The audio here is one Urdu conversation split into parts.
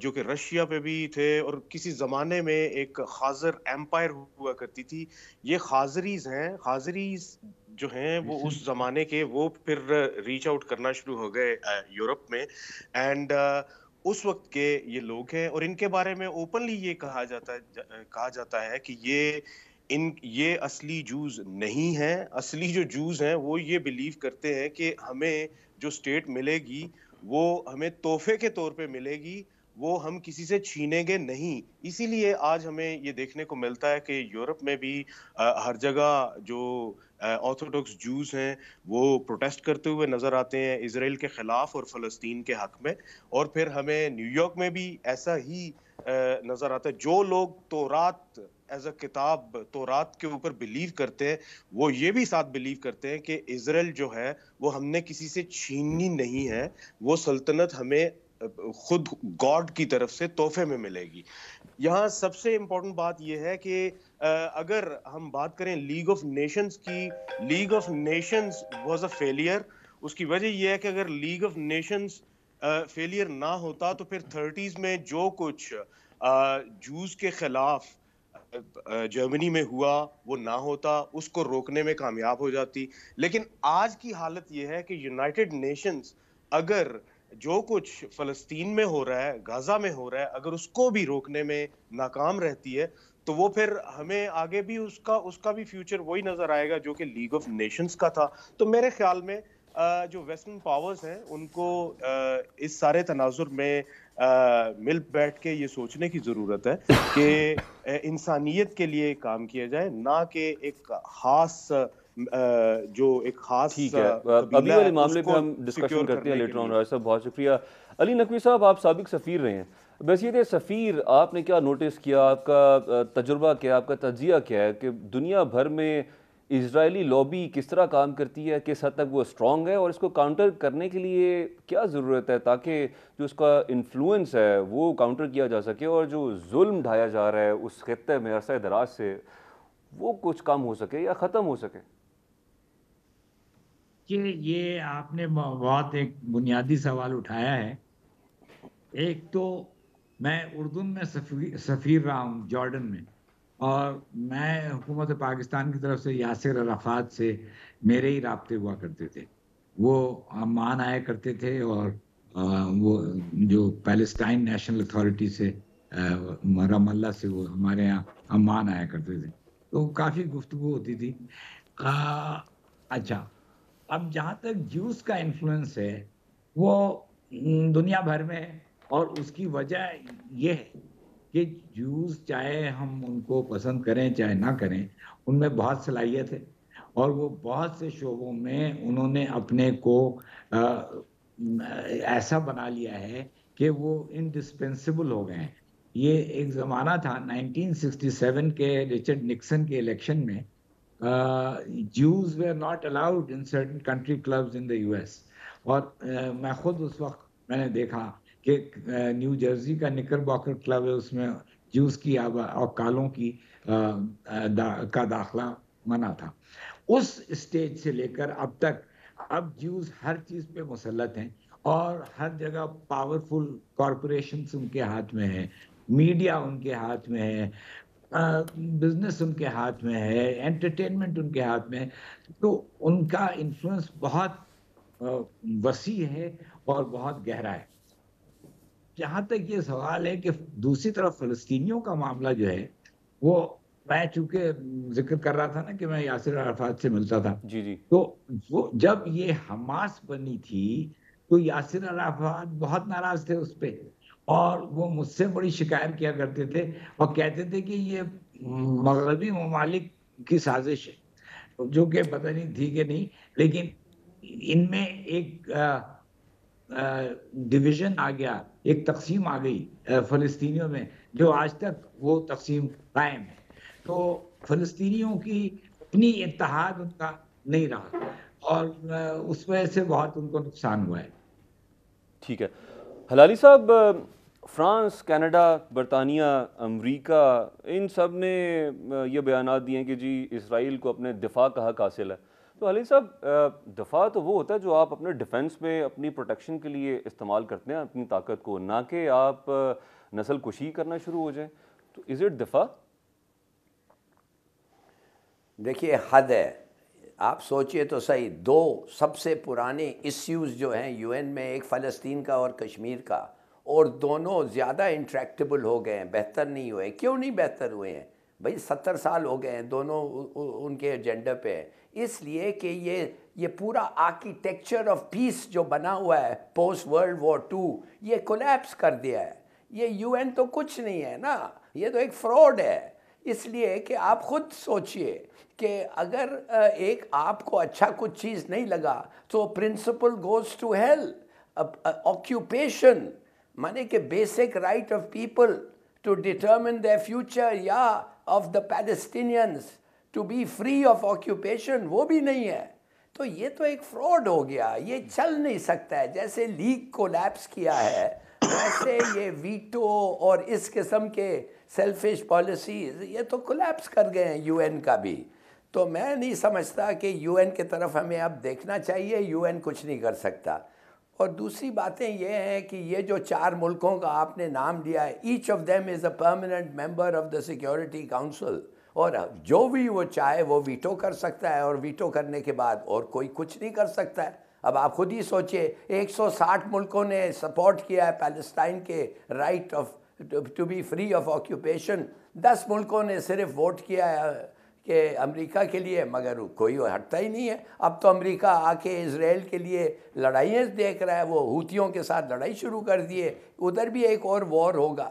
جو کہ رشیا پہ بھی تھے، اور کسی زمانے میں ایک خاضر ایمپائر ہوا کرتی تھی. یہ خاضریز ہیں، خاضریز جو ہیں وہ اس زمانے کے، وہ پھر ریچ آؤٹ کرنا شروع ہو گئے یورپ میں. اینڈ اس وقت کے یہ لوگ ہیں، اور ان کے بارے میں اوپنلی یہ کہا جاتا ہے کہ یہ اصلی جوز نہیں ہیں. اصلی جو جوز ہیں وہ یہ بلیو کرتے ہیں کہ ہمیں جو اسٹیٹ ملے گی وہ ہمیں تحفے کے طور پہ ملے گی، وہ ہم کسی سے چھینیں گے نہیں. اسی لیے آج ہمیں یہ دیکھنے کو ملتا ہے کہ یورپ میں بھی ہر جگہ جو آرتھوڈاکس جوز ہیں وہ پروٹیسٹ کرتے ہوئے نظر آتے ہیں اسرائیل کے خلاف اور فلسطین کے حق میں. اور پھر ہمیں نیو یارک میں بھی ایسا ہی نظر آتا ہے. جو لوگ تورات ایز اے کتاب، تورات کے اوپر بلیو کرتے ہیں، وہ یہ بھی ساتھ بلیو کرتے ہیں کہ اسرائیل جو ہے وہ ہم نے کسی سے چھینی نہیں ہے، وہ سلطنت ہمیں خود گاڈ کی طرف سے تحفے میں ملے گی. یہاں سب سے امپورٹنٹ بات یہ ہے کہ اگر ہم بات کریں لیگ آف نیشنز کی، League of Nations was a failure. اس کی وجہ یہ ہے کہ اگر لیگ آف نیشنز فیلئر نہ ہوتا تو پھر 30s میں جو کچھ جوز کے خلاف جرمنی میں ہوا وہ نہ ہوتا، اس کو روکنے میں کامیاب ہو جاتی. لیکن آج کی حالت یہ ہے کہ یونائٹڈ نیشنز اگر جو کچھ فلسطین میں ہو رہا ہے، غزہ میں ہو رہا ہے، اگر اس کو بھی روکنے میں ناکام رہتی ہے تو وہ پھر ہمیں آگے بھی اس کا بھی فیوچر وہی نظر آئے گا جو کہ لیگ آف نیشنز کا تھا. تو میرے خیال میں جو ویسٹرن پاورز ہیں ان کو اس سارے تناظر میں مل بیٹھ کے یہ سوچنے کی ضرورت ہے کہ انسانیت کے لیے کام کیا جائے، نہ کہ ایک خاص جو ایک خاص ٹھیک ہے، ابھی قبیلہ والے ہے اس معاملے پہ کو ہم ڈسکشن سیکیور کرتے ہیں کرنے کے لیٹر آن. لیے. راج صاحب بہت شکریہ. علی نقوی صاحب، آپ سابق سفیر رہے ہیں، بحیثیت سفیر آپ نے کیا نوٹس کیا، آپ کا تجربہ کیا، آپ کا تجزیہ کیا ہے کہ دنیا بھر میں اسرائیلی لابی کس طرح کام کرتی ہے، کس حد تک وہ اسٹرانگ ہے، اور اس کو کاؤنٹر کرنے کے لیے کیا ضرورت ہے تاکہ جو اس کا انفلوئنس ہے وہ کاؤنٹر کیا جا سکے، اور جو ظلم ڈھایا جا رہا ہے اس خطے میں عرصہ دراز سے وہ کچھ کم ہو سکے یا ختم ہو سکے؟ کہ یہ آپ نے بہت ایک بنیادی سوال اٹھایا ہے. ایک تو میں اردن میں سفیر رہا ہوں، جارڈن میں، اور میں حکومت پاکستان کی طرف سے یاسر عرفات سے میرے ہی رابطے ہوا کرتے تھے. وہ عمان آیا کرتے تھے، اور وہ جو پیلسٹائن نیشنل اتھارٹی سے رام اللہ سے وہ ہمارے یہاں عمان آیا کرتے تھے، تو کافی گفتگو ہوتی تھی. اچھا، اب جہاں تک جوس کا انفلوئنس ہے وہ دنیا بھر میں، اور اس کی وجہ یہ ہے کہ جوس چاہے ہم ان کو پسند کریں چاہے نہ کریں، ان میں بہت صلاحیت ہے، اور وہ بہت سے شعبوں میں انہوں نے اپنے کو ایسا بنا لیا ہے کہ وہ انڈسپینسیبل ہو گئے ہیں. یہ ایک زمانہ تھا 1967 کے رچرڈ نکسن کے الیکشن میں، Jews were not allowed in certain country clubs in the US. اور میں خود اس وقت میں نے دیکھا کہ نیو جرسی کا نکر باکر کلب ہے، اس میں جوز کی اور کالوں کی کا داخلہ منع تھا. اس اسٹیج سے لے کر اب تک اب جوز ہر چیز پہ مسلط ہیں، اور ہر جگہ پاورفل کارپوریشنز ان کے ہاتھ میں ہے، میڈیا ان کے ہاتھ میں ہے، بزنس ان کے ہاتھ میں ہے، انٹرٹینمنٹ ان کے ہاتھ میں ہے. تو ان کا انفلوئنس بہت وسیع ہے اور بہت گہرا ہے. جہاں تک یہ سوال ہے کہ دوسری طرف فلسطینیوں کا معاملہ جو ہے، وہ میں چونکہ ذکر کر رہا تھا نا کہ میں یاسر عرفات سے ملتا تھا، جی تو وہ جب یہ حماس بنی تھی تو یاسر عرفات بہت ناراض تھے اس پہ، اور وہ مجھ سے بڑی شکایت کیا کرتے تھے اور کہتے تھے کہ یہ مغربی ممالک کی سازش ہے، جو کہ پتہ نہیں تھی کہ نہیں، لیکن ان میں ایک ڈویژن آ گیا، ایک تقسیم آ گئی فلسطینیوں میں، جو آج تک وہ تقسیم قائم ہے. تو فلسطینیوں کی اپنی اتحاد ان کا نہیں رہا، اور اس وجہ سے بہت ان کو نقصان ہوا ہے. ٹھیک ہے. حلالی صاحب، فرانس، کینیڈا، برطانیہ، امریکہ، ان سب نے یہ بیانات دیے ہیں کہ جی اسرائیل کو اپنے دفاع کا حق حاصل ہے. تو علی صاحب دفاع تو وہ ہوتا ہے جو آپ اپنے ڈیفنس میں اپنی پروٹیکشن کے لیے استعمال کرتے ہیں اپنی طاقت کو، نہ کہ آپ نسل کشی کرنا شروع ہو جائیں. تو از اٹ دفاع؟ دیکھیے حد ہے. آپ سوچئے تو صحیح، دو سب سے پرانے ایشوز جو ہیں یو این میں، ایک فلسطین کا اور کشمیر کا، اور دونوں زیادہ انٹریکٹیبل ہو گئے ہیں، بہتر نہیں ہوئے. کیوں نہیں بہتر ہوئے ہیں بھائی؟ 70 سال ہو گئے ہیں، دونوں ان کے ایجنڈا پہ ہیں. اس لیے کہ یہ پورا آرکیٹیکچر آف پیس جو بنا ہوا ہے پوسٹ ورلڈ وار 2 یہ کولیپس کر دیا ہے. یہ یو این تو کچھ نہیں ہے نا، یہ تو ایک فراڈ ہے. اس لیے کہ آپ خود سوچئے کہ اگر ایک آپ کو اچھا کچھ چیز نہیں لگا تو principle goes to hell. Occupation مانے کہ basic right of people to determine their future, یا of the Palestinians to be free of occupation, وہ بھی نہیں ہے. تو یہ تو ایک فراڈ ہو گیا، یہ چل نہیں سکتا ہے. جیسے لیگ کولیپس کیا ہے ویسے یہ ویٹو اور اس قسم کے سیلفش پالیسیز یہ تو کولیپس کر گئے ہیں یو این کا بھی. تو میں نہیں سمجھتا کہ یو این کی طرف ہمیں اب دیکھنا چاہیے. یو این کچھ نہیں کر سکتا. اور دوسری باتیں یہ ہیں کہ یہ جو 4 ملکوں کا آپ نے نام لیا ہے، each of them is a permanent member of the security council, اور جو بھی وہ چاہے وہ ویٹو کر سکتا ہے، اور ویٹو کرنے کے بعد اور کوئی کچھ نہیں کر سکتا ہے. اب آپ خود ہی سوچئے 160 ملکوں نے سپورٹ کیا ہے پیلسٹائن کے right of to be free of occupation, 10 ملکوں نے صرف ووٹ کیا ہے کہ امریکہ کے لیے، مگر کوئی ہٹتا ہی نہیں ہے. اب تو امریکہ آ کے اسرائیل کے لیے لڑائیاں دیکھ رہا ہے، وہ ہوتیوں کے ساتھ لڑائی شروع کر دیے، ادھر بھی ایک اور وار ہوگا.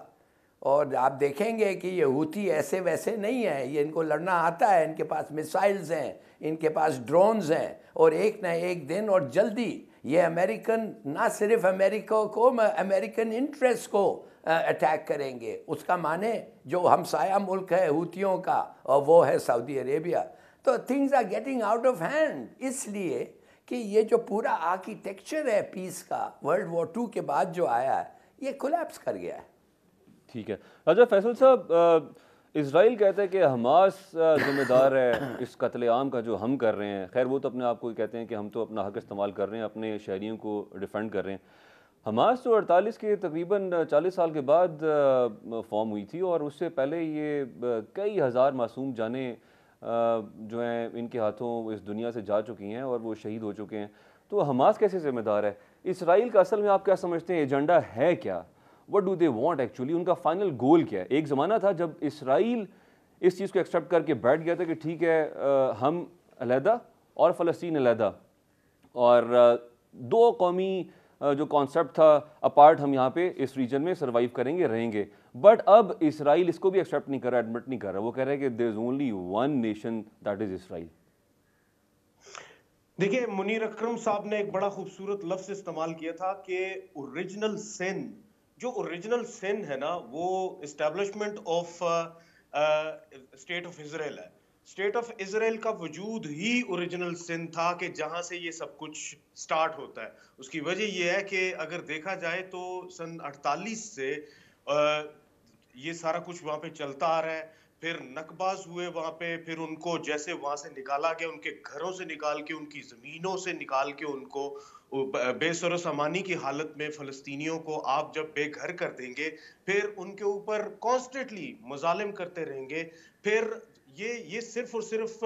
اور آپ دیکھیں گے کہ یہ ہوتی ایسے ویسے نہیں ہیں، یہ ان کو لڑنا آتا ہے، ان کے پاس میسائلز ہیں، ان کے پاس ڈرونز ہیں، اور ایک نہ ایک دن اور جلدی یہ امریکن، نہ صرف امریکہ کو، امریکن انٹرسٹ کو اٹیک کریں گے. اس کا معنی جو ہمسایہ ملک ہے ہوتیوں کا، اور وہ ہے سعودی عربیہ. تو things are getting out of hand, اس لیے کہ یہ جو پورا آرکیٹیکچر ہے پیس کا ورلڈ وار 2 کے بعد جو آیا ہے یہ کولیپس کر گیا ہے. ٹھیک ہے. راجہ فیصل صاحب، اسرائیل کہتا ہے کہ حماس ذمہ دار ہے اس قتل عام کا جو ہم کر رہے ہیں. خیر وہ تو اپنے آپ کو کہتے ہیں کہ ہم تو اپنا حق استعمال کر رہے ہیں، اپنے شہریوں کو ڈیفینڈ کر رہے ہیں. حماس تو 48 کے تقریباً 40 سال کے بعد فارم ہوئی تھی، اور اس سے پہلے یہ کئی ہزار معصوم جانیں جو ہیں ان کے ہاتھوں اس دنیا سے جا چکی ہیں اور وہ شہید ہو چکے ہیں. تو حماس کیسے ذمہ دار ہے؟ اسرائیل کا اصل میں آپ کیا سمجھتے ہیں ایجنڈا ہے کیا؟ What do they want actually? ان کا فائنل گول کیا ہے؟ ایک زمانہ تھا جب اسرائیل اس چیز کو ایکسیپٹ کر کے بیٹھ گیا تھا کہ ٹھیک ہے ہم علیحدہ اور فلسطین علیحدہ، اور 2 قومی جو کانسیپٹ تھا اپارٹ، ہم یہاں پہ اس ریجن میں سروائیو کریں گے، رہیں گے. بٹ اب اسرائیل اس کو بھی ایکسیپٹ نہیں کر رہا، ایڈمٹ نہیں کر رہا. وہ کہہ رہا ہے کہ there is only one nation that is Israel. دیکھیں منیر اکرم صاحب نے ایک بڑا خوبصورت لفظ استعمال کیا تھا کہ اوریجنل سن. جو اوریجنل سن ہے نا وہ establishment of state of Israel ہے. اسٹیٹ آف اسرائیل کا وجود ہی اوریجنل سن تھا کہ جہاں سے یہ سب کچھ سٹارٹ ہوتا ہے. اس کی وجہ یہ ہے کہ اگر دیکھا جائے تو سن 48 سے یہ سارا کچھ وہاں پہ چلتا آ رہا ہے. پھر نکباز ہوئے وہاں پہ، پھر ان کو جیسے وہاں سے نکالا گیا، ان کے گھروں سے نکال کے، ان کی زمینوں سے نکال کے، ان کو بے سر و سامانی کی حالت میں فلسطینیوں کو آپ جب بے گھر کر دیں گے، پھر ان کے اوپر کانسٹنٹلی مظالم کرتے رہیں گے. پھر یہ صرف اور صرف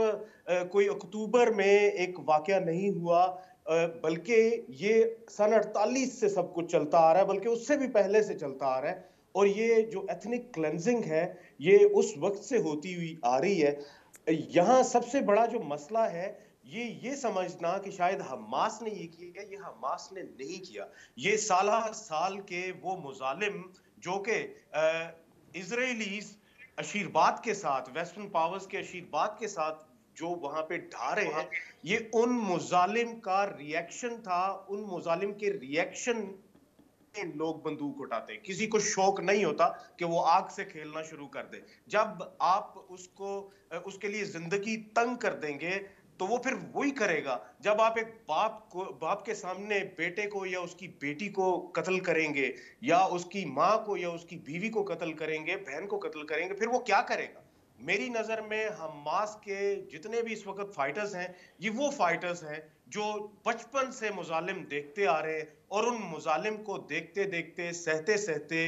کوئی اکتوبر میں ایک واقعہ نہیں ہوا، بلکہ یہ سن 48 سے سب کچھ چلتا آ رہا ہے، بلکہ اس سے بھی پہلے سے چلتا آ رہا ہے. اور یہ جو ایتھنک کلینزنگ ہے یہ اس وقت سے ہوتی ہوئی آ رہی ہے. یہاں سب سے بڑا جو مسئلہ ہے یہ سمجھنا کہ شاید حماس نے یہ کیا، یہ حماس نے نہیں کیا. یہ سالہ سال کے وہ مظالم جو کہ اسرائیلیز اشیرباد کے ساتھ، ویسٹرن پاورز کے اشیرباد کے ساتھ جو وہاں پہ ڈھا رہے ہیں، یہ ان مظالم کا ریئیکشن تھا. ان مظالم کے ریئیکشن لوگ بندوق اٹھاتے. کسی کو شوق نہیں ہوتا کہ وہ آگ سے کھیلنا شروع کر دے. جب آپ اس کے لیے زندگی تنگ کر دیں گے تو وہ پھر وہی کرے گا. جب آپ ایک باپ کے سامنے بیٹے کو یا اس کی بیٹی کو قتل کریں گے، یا اس کی ماں کو یا اس کی بیوی کو قتل کریں گے، بہن کو قتل کریں گے، پھر وہ کیا کرے گا؟ میری نظر میں حماس کے جتنے بھی اس وقت فائٹرز ہیں یہ وہ فائٹرز ہیں جو بچپن سے مظالم دیکھتے آ رہے ہیں، اور ان مظالم کو دیکھتے دیکھتے سہتے سہتے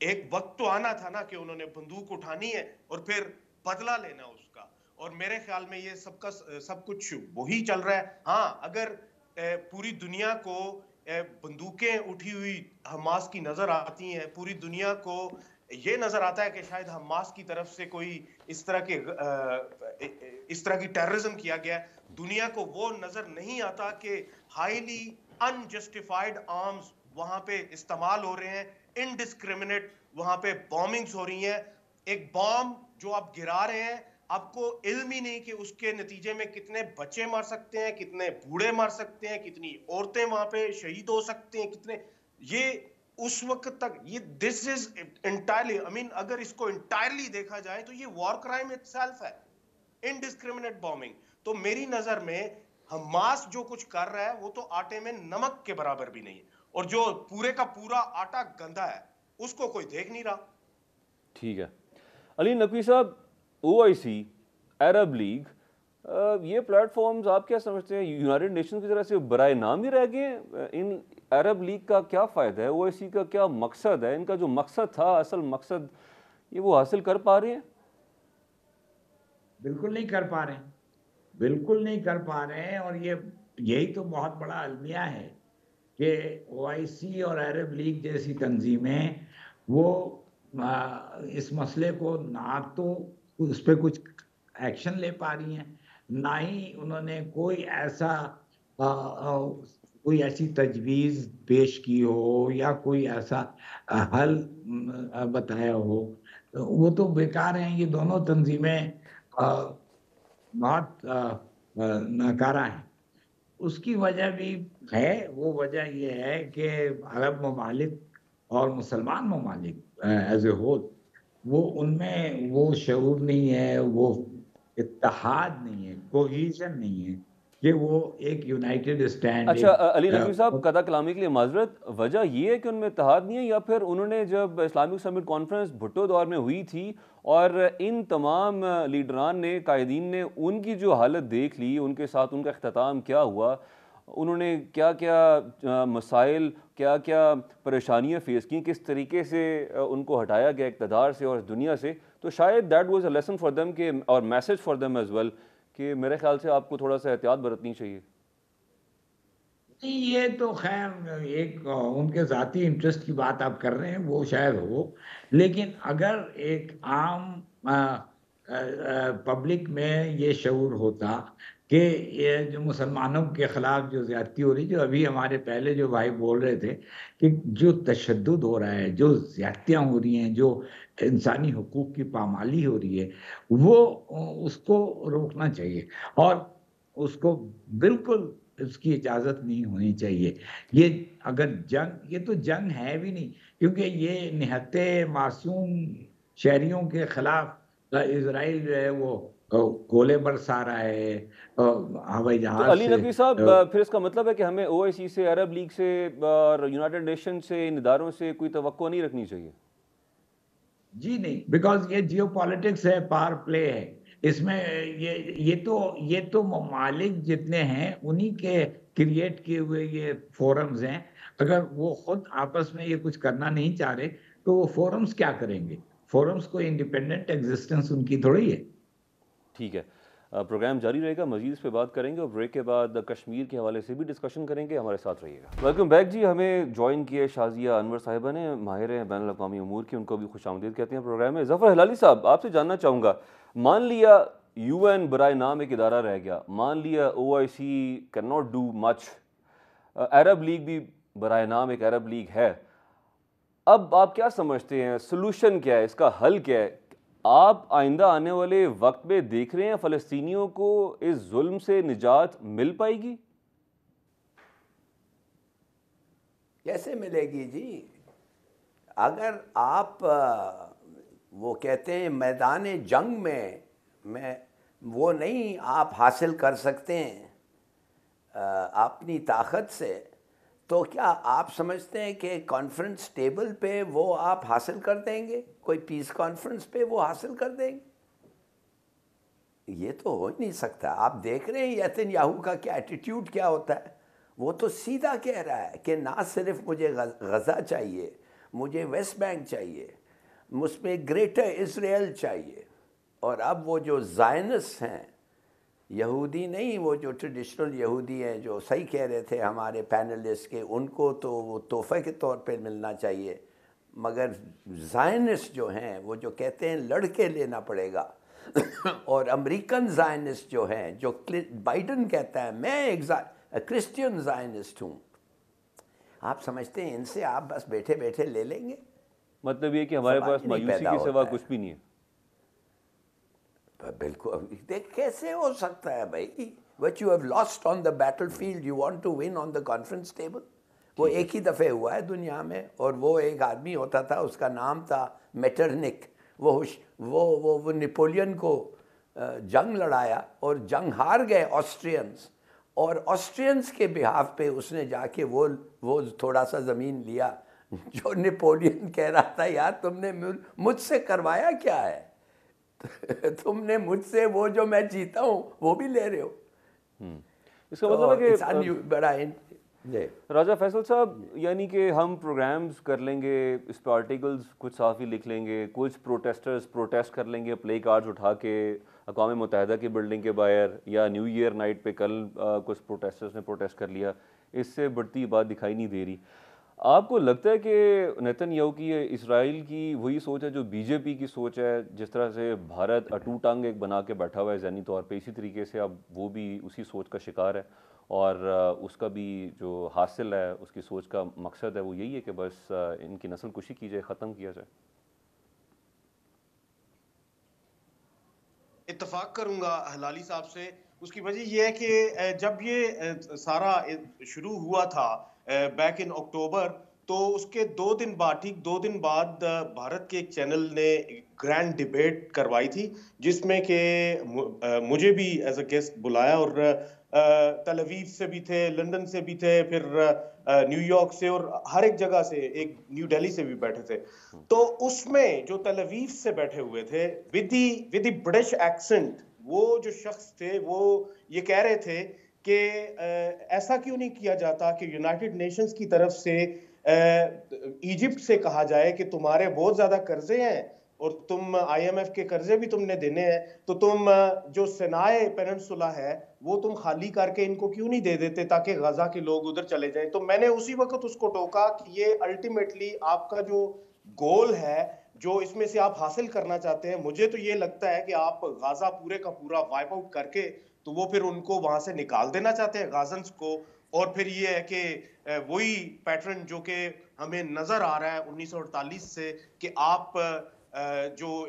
ایک وقت تو آنا تھا نا کہ انہوں نے بندوق اٹھانی ہے اور پھر بدلہ لینا اس کا. اور میرے خیال میں یہ سب کچھ وہی چل رہا ہے. ہاں اگر پوری دنیا کو بندوقیں اٹھی ہوئی حماس کی نظر آتی ہیں، پوری دنیا کو یہ نظر آتا ہے کہ شاید حماس کی طرف سے کوئی اس طرح کی ٹیررزم کیا گیا ہے، دنیا کو وہ نظر نہیں آتا کہ ہائیلی انجسٹیفائڈ آرمز وہاں پہ استعمال ہو رہے ہیں، انڈسکریمنیٹ وہاں پہ بومبنگز ہو رہی ہیں. ایک بام جو آپ گرا رہے ہیں، آپ کو علم ہی نہیں کہ اس کے نتیجے میں کتنے بچے مار سکتے ہیں، کتنے بوڑھے مار سکتے ہیں، کتنی عورتیں وہاں پہ شہید ہو سکتے ہیں، کتنے یہ اس وقت تک یہ دس از انٹائرلی اگر اس کو انٹائرلی دیکھا جائے تو یہ وار کرائم اٹ سیلف ہے، انڈسکریمنیٹ بومبنگ. تو میری نظر میں حماس جو کچھ کر رہا ہے وہ تو آٹے میں نمک کے برابر بھی نہیں ہے، اور جو پورے کا پورا آٹا گندا ہے اس کو کوئی دیکھ نہیں رہا. ٹھیک ہے علی نقوی صاحب، OIC، عرب لیگ، یہ پلیٹ فارمز آپ کیا سمجھتے ہیں یونائٹڈ نیشنز کی طرح سے برائے نام ہی رہ گئے ہیں؟ ان عرب لیگ کا کیا فائدہ ہے؟ OIC کا کیا مقصد ہے؟ ان کا جو مقصد تھا، اصل مقصد، یہ وہ حاصل کر پا رہے ہیں؟ بالکل نہیں کر پا رہے ہیں، بالکل نہیں کر پا رہے ہیں. اور یہی تو بہت بڑا المیہ ہے کہ OIC اور عرب لیگ جیسی تنظیمیں وہ اس مسئلے کو نہ تو اس پہ کچھ ایکشن لے پا رہی ہیں، نہ ہی انہوں نے کوئی ایسی تجویز پیش کی ہو یا کوئی ایسا حل بتایا ہو. وہ تو بیکار ہیں، یہ دونوں تنظیمیں بہت ناکارہ ہیں. اس کی وجہ بھی ہے، وہ وجہ یہ ہے کہ عرب ممالک اور مسلمان ممالک ایز اے ہول ان میں وہ شعور نہیں ہے، وہ اتحاد نہیں ہے، کوہیژن نہیں ہے کہ وہ ایک یونائٹڈ اسٹینڈ. اچھا علی نقوی صاحب، قطع کلامی کے لیے معذرت، وجہ یہ ہے کہ ان میں اتحاد نہیں ہے، یا پھر انہوں نے جب اسلامک سمٹ کانفرنس بھٹو دور میں ہوئی تھی اور ان تمام لیڈران نے، قائدین نے ان کی جو حالت دیکھ لی، ان کے ساتھ ان کا اختتام کیا ہوا، انہوں نے کیا کیا مسائل، کیا کیا پریشانیاں فیس کی، کس طریقے سے ان کو ہٹایا گیا اقتدار سے اور دنیا سے، تو شاید that was a lesson for them کہ، اور message for them as well, کہ میرے خیال سے آپ کو تھوڑا سا احتیاط برتنی چاہیے. یہ تو خیر ایک ان کے ذاتی انٹرسٹ کی بات آپ کر رہے ہیں، وہ شاید ہو، لیکن اگر ایک عام پبلک میں یہ شعور ہوتا کہ یہ جو مسلمانوں کے خلاف جو زیادتی ہو رہی، جو ابھی ہمارے پہلے جو بھائی بول رہے تھے کہ جو تشدد ہو رہا ہے، جو زیادتیاں ہو رہی ہیں، جو انسانی حقوق کی پامالی ہو رہی ہے، وہ اس کو روکنا چاہیے، اور اس کو بالکل اس کی اجازت نہیں ہونی چاہیے. یہ اگر یہ تو جنگ ہے بھی نہیں، کیونکہ یہ نہتے معصوم شہریوں کے خلاف اسرائیل جو ہے وہ گولے برسا رہا ہے ہوائی تو جہاز علی سے. نقوی صاحب، پھر اس کا مطلب ہے کہ ہمیں OIC سے، عرب لیگ سے اور یونائٹڈ نیشن سے، ان اداروں سے کوئی توقع نہیں رکھنی چاہیے؟ جی نہیں، بیکاز یہ جیو پالیٹکس ہے، پاور پلے ہے اس میں. یہ تو ممالک جتنے ہیں انہی کے کریٹ کیے ہوئے یہ فورمز ہیں. اگر وہ خود آپس میں یہ کچھ کرنا نہیں چاہ رہے تو وہ فورمز کیا کریں گے؟ فورمز کو انڈیپینڈنٹ ایگزسٹنس ان کی تھوڑی ہے. ٹھیک ہے، پروگرام جاری رہے گا، مزید اس پہ بات کریں گے، اور بریک کے بعد کشمیر کے حوالے سے بھی ڈسکشن کریں گے. ہمارے ساتھ رہیے گا. ویلکم بیک جی. ہمیں جوائن کیے شازیہ انور صاحبہ نے، ماہر ہیں بین الاقوامی امور کی، ان کو بھی خوش آمدید کہتے ہیں پروگرام میں. ظفر ہلالی صاحب، آپ سے جاننا چاہوں گا، مان لیا UN برائے نام ایک ادارہ رہ گیا، مان لیا OIC can not do much, Arab league بھی برائے نام ایک عرب لیگ ہے، اب آپ کیا سمجھتے ہیں سلوشن کیا ہے، اس کا حل کیا ہے؟ آپ آئندہ آنے والے وقت میں دیکھ رہے ہیں فلسطینیوں کو اس ظلم سے نجات مل پائے گی؟ کیسے ملے گی جی؟ اگر آپ وہ کہتے ہیں میدان جنگ میں وہ نہیں آپ حاصل کر سکتے ہیں اپنی طاقت سے، تو کیا آپ سمجھتے ہیں کہ کانفرنس ٹیبل پہ وہ آپ حاصل کر دیں گے؟ کوئی پیس کانفرنس پہ وہ حاصل کر دیں گے؟ یہ تو ہو ہی نہیں سکتا. آپ دیکھ رہے ہیں نیتن یاہو کا کیا ایٹیٹیوڈ کیا ہوتا ہے. وہ تو سیدھا کہہ رہا ہے کہ نہ صرف مجھے غزہ چاہیے, مجھے ویسٹ بینک چاہیے, مجھ میں گریٹر اسرائیل چاہیے. اور اب وہ جو زائنس ہیں, یہودی نہیں, وہ جو ٹریڈیشنل یہودی ہیں جو صحیح کہہ رہے تھے ہمارے پینلسٹ کے, ان کو تو وہ تحفے کے طور پہ ملنا چاہیے. مگر زائنسٹ جو ہیں وہ جو کہتے ہیں لڑکے لینا پڑے گا, اور امریکن زائنسٹ جو ہیں, جو بائیڈن کہتا ہے میں ایک کرسچین زائنسٹ ہوں, آپ سمجھتے ہیں ان سے آپ بس بیٹھے بیٹھے لے لیں گے؟ مطلب یہ کہ ہمارے پاس مایوسی کے سوا کچھ بھی نہیں ہے. بالکل, دیکھ کیسے ہو سکتا ہے بھائی, what you have lost on the battlefield you want to win on the conference table. وہ ایک ہی دفعہ ہوا ہے دنیا میں, اور وہ ایک آدمی ہوتا تھا, اس کا نام تھا میٹرنک. وہ نیپولین کو جنگ لڑایا اور جنگ ہار گئے آسٹرینز, اور آسٹرینز کے بہاف پہ اس نے جا کے وہ تھوڑا سا زمین لیا جو نیپولین کہہ رہا تھا یار تم نے مجھ سے کروایا کیا ہے, تم نے مجھ سے وہ جو میں جیتا ہوں وہ بھی لے رہے ہو. اس کا مطلب ہے کہ بڑا راجہ فیصل صاحب, یعنی کہ ہم پروگرامز کر لیں گے, اس پہ آرٹیکلز کچھ صحافی لکھ لیں گے, کچھ پروٹیسٹرز پروٹیسٹ کر لیں گے پلے کارڈز اٹھا کے اقوام متحدہ کی بلڈنگ کے باہر, یا نیو ایئر نائٹ پہ کل کچھ پروٹیسٹرز نے پروٹیسٹ کر لیا, اس سے بڑھتی بات دکھائی نہیں دے رہی. آپ کو لگتا ہے کہ نیتن یاہو کی اسرائیل کی وہی سوچ ہے جو بی جے پی کی سوچ ہے, جس طرح سے بھارت اٹو ٹنگ ایک بنا کے بیٹھا ہوا ہے ذہنی طور پہ, اسی طریقے سے اب وہ بھی اسی سوچ کا شکار ہے, اور اس کا بھی جو حاصل ہے, اس کی سوچ کا مقصد ہے وہ یہی ہے کہ بس ان کی نسل کشی کی جائے, ختم کیا جائے؟ اتفاق کروں گا ہلالی صاحب سے. اس کی وجہ یہ ہے کہ جب یہ سارا شروع ہوا تھا بیک ان اکتوبر, تو اس کے 2 دن بعد, ٹھیک 2 دن بعد, بھارت کے ایک چینل نے گرینڈ ڈیبیٹ کروائی تھی, جس میں کہ مجھے بھی ایز اے گیسٹ بلایا, اور تل اویو سے بھی تھے, لندن سے بھی تھے, پھر نیو یارک سے, اور ہر ایک جگہ سے, ایک نیو دہلی سے بھی بیٹھے تھے. تو اس میں جو تل اویو سے بیٹھے ہوئے تھے ود دی برٹش ایکسنٹ, وہ جو شخص تھے وہ یہ کہہ رہے تھے کہ ایسا کیوں نہیں کیا جاتا کہ یونائٹڈ نیشنز کی طرف سے ایجپٹ سے کہا جائے کہ تمہارے بہت زیادہ قرضے ہیں اور تم آئی ایم ایف کے قرضے بھی تم نے دینے ہیں, تو تم جو سینائے پیننسولا ہے وہ تم خالی کر کے ان کو کیوں نہیں دے دیتے تاکہ غزہ کے لوگ ادھر چلے جائیں. تو میں نے اسی وقت اس کو ٹوکا کہ یہ الٹیمیٹلی آپ کا جو گول ہے, جو اس میں سے آپ حاصل کرنا چاہتے ہیں, مجھے تو یہ لگتا ہے کہ آپ غزہ پورے کا پورا وائپ آؤٹ کر کے تو وہ پھر ان کو وہاں سے نکال دینا چاہتے ہیں, غازنس کو. اور پھر یہ ہے کہ وہی پیٹرن جو کہ ہمیں نظر آ رہا ہے 1948 سے, کہ آپ جو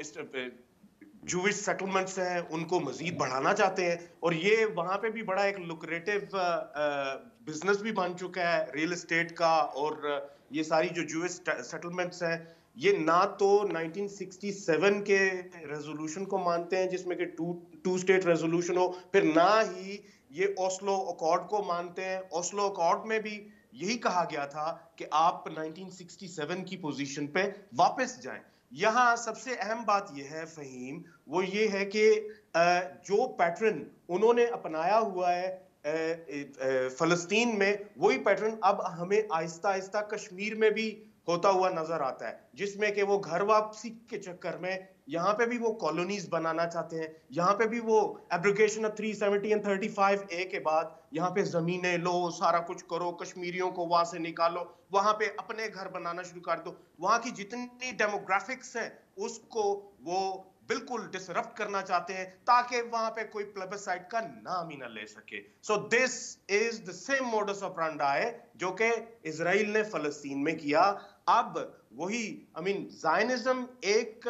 جوئش سیٹلمنٹس ہیں ان کو مزید بڑھانا چاہتے ہیں, اور یہ وہاں پہ بھی بڑا ایک لوکریٹو بزنس بھی بن چکا ہے ریل اسٹیٹ کا. اور یہ ساری جو جوئش سیٹلمنٹس ہیں یہ نہ تو 1967 کے ریزولوشن کو مانتے ہیں جس میں کہ 2 اسٹیٹ ریزولوشن ہو, پھر نہ ہی یہ اوسلو اکارڈ کو مانتے ہیں. اوسلو اکارڈ میں بھی یہی کہا گیا تھا کہ آپ 1967 کی پوزیشن پہ واپس جائیں. یہاں سب سے اہم بات یہ ہے فہیم, وہ یہ ہے کہ جو پیٹرن انہوں نے اپنایا ہوا ہے فلسطین میں, وہی پیٹرن اب ہمیں آہستہ آہستہ کشمیر میں بھی ہوتا ہوا نظر آتا ہے, جس میں کہ وہ گھر واپسی کے چکر میں یہاں پہ بھی وہ کالونیز بنانا چاہتے ہیں, یہاں پہ بھی وہ ایبریگیشن آف 370 اور 35A کے بعد یہاں پہ زمینیں لو, سارا کچھ کرو, کشمیریوں کو وہاں سے نکالو, وہاں پہ اپنے گھر بنانا شروع کر دو. وہاں کی جتنی ڈیموگرافکس ہیں اس کو وہ بالکل ڈسرپٹ کرنا چاہتے ہیں تاکہ وہاں پہ کوئی پلبسائٹ کا نام ہی نہ لے سکے. سو دس از دا سیم موڈس آپرانڈائی جو کہ اسرائیل نے فلسطین میں کیا. اب وہی زائنزم ایک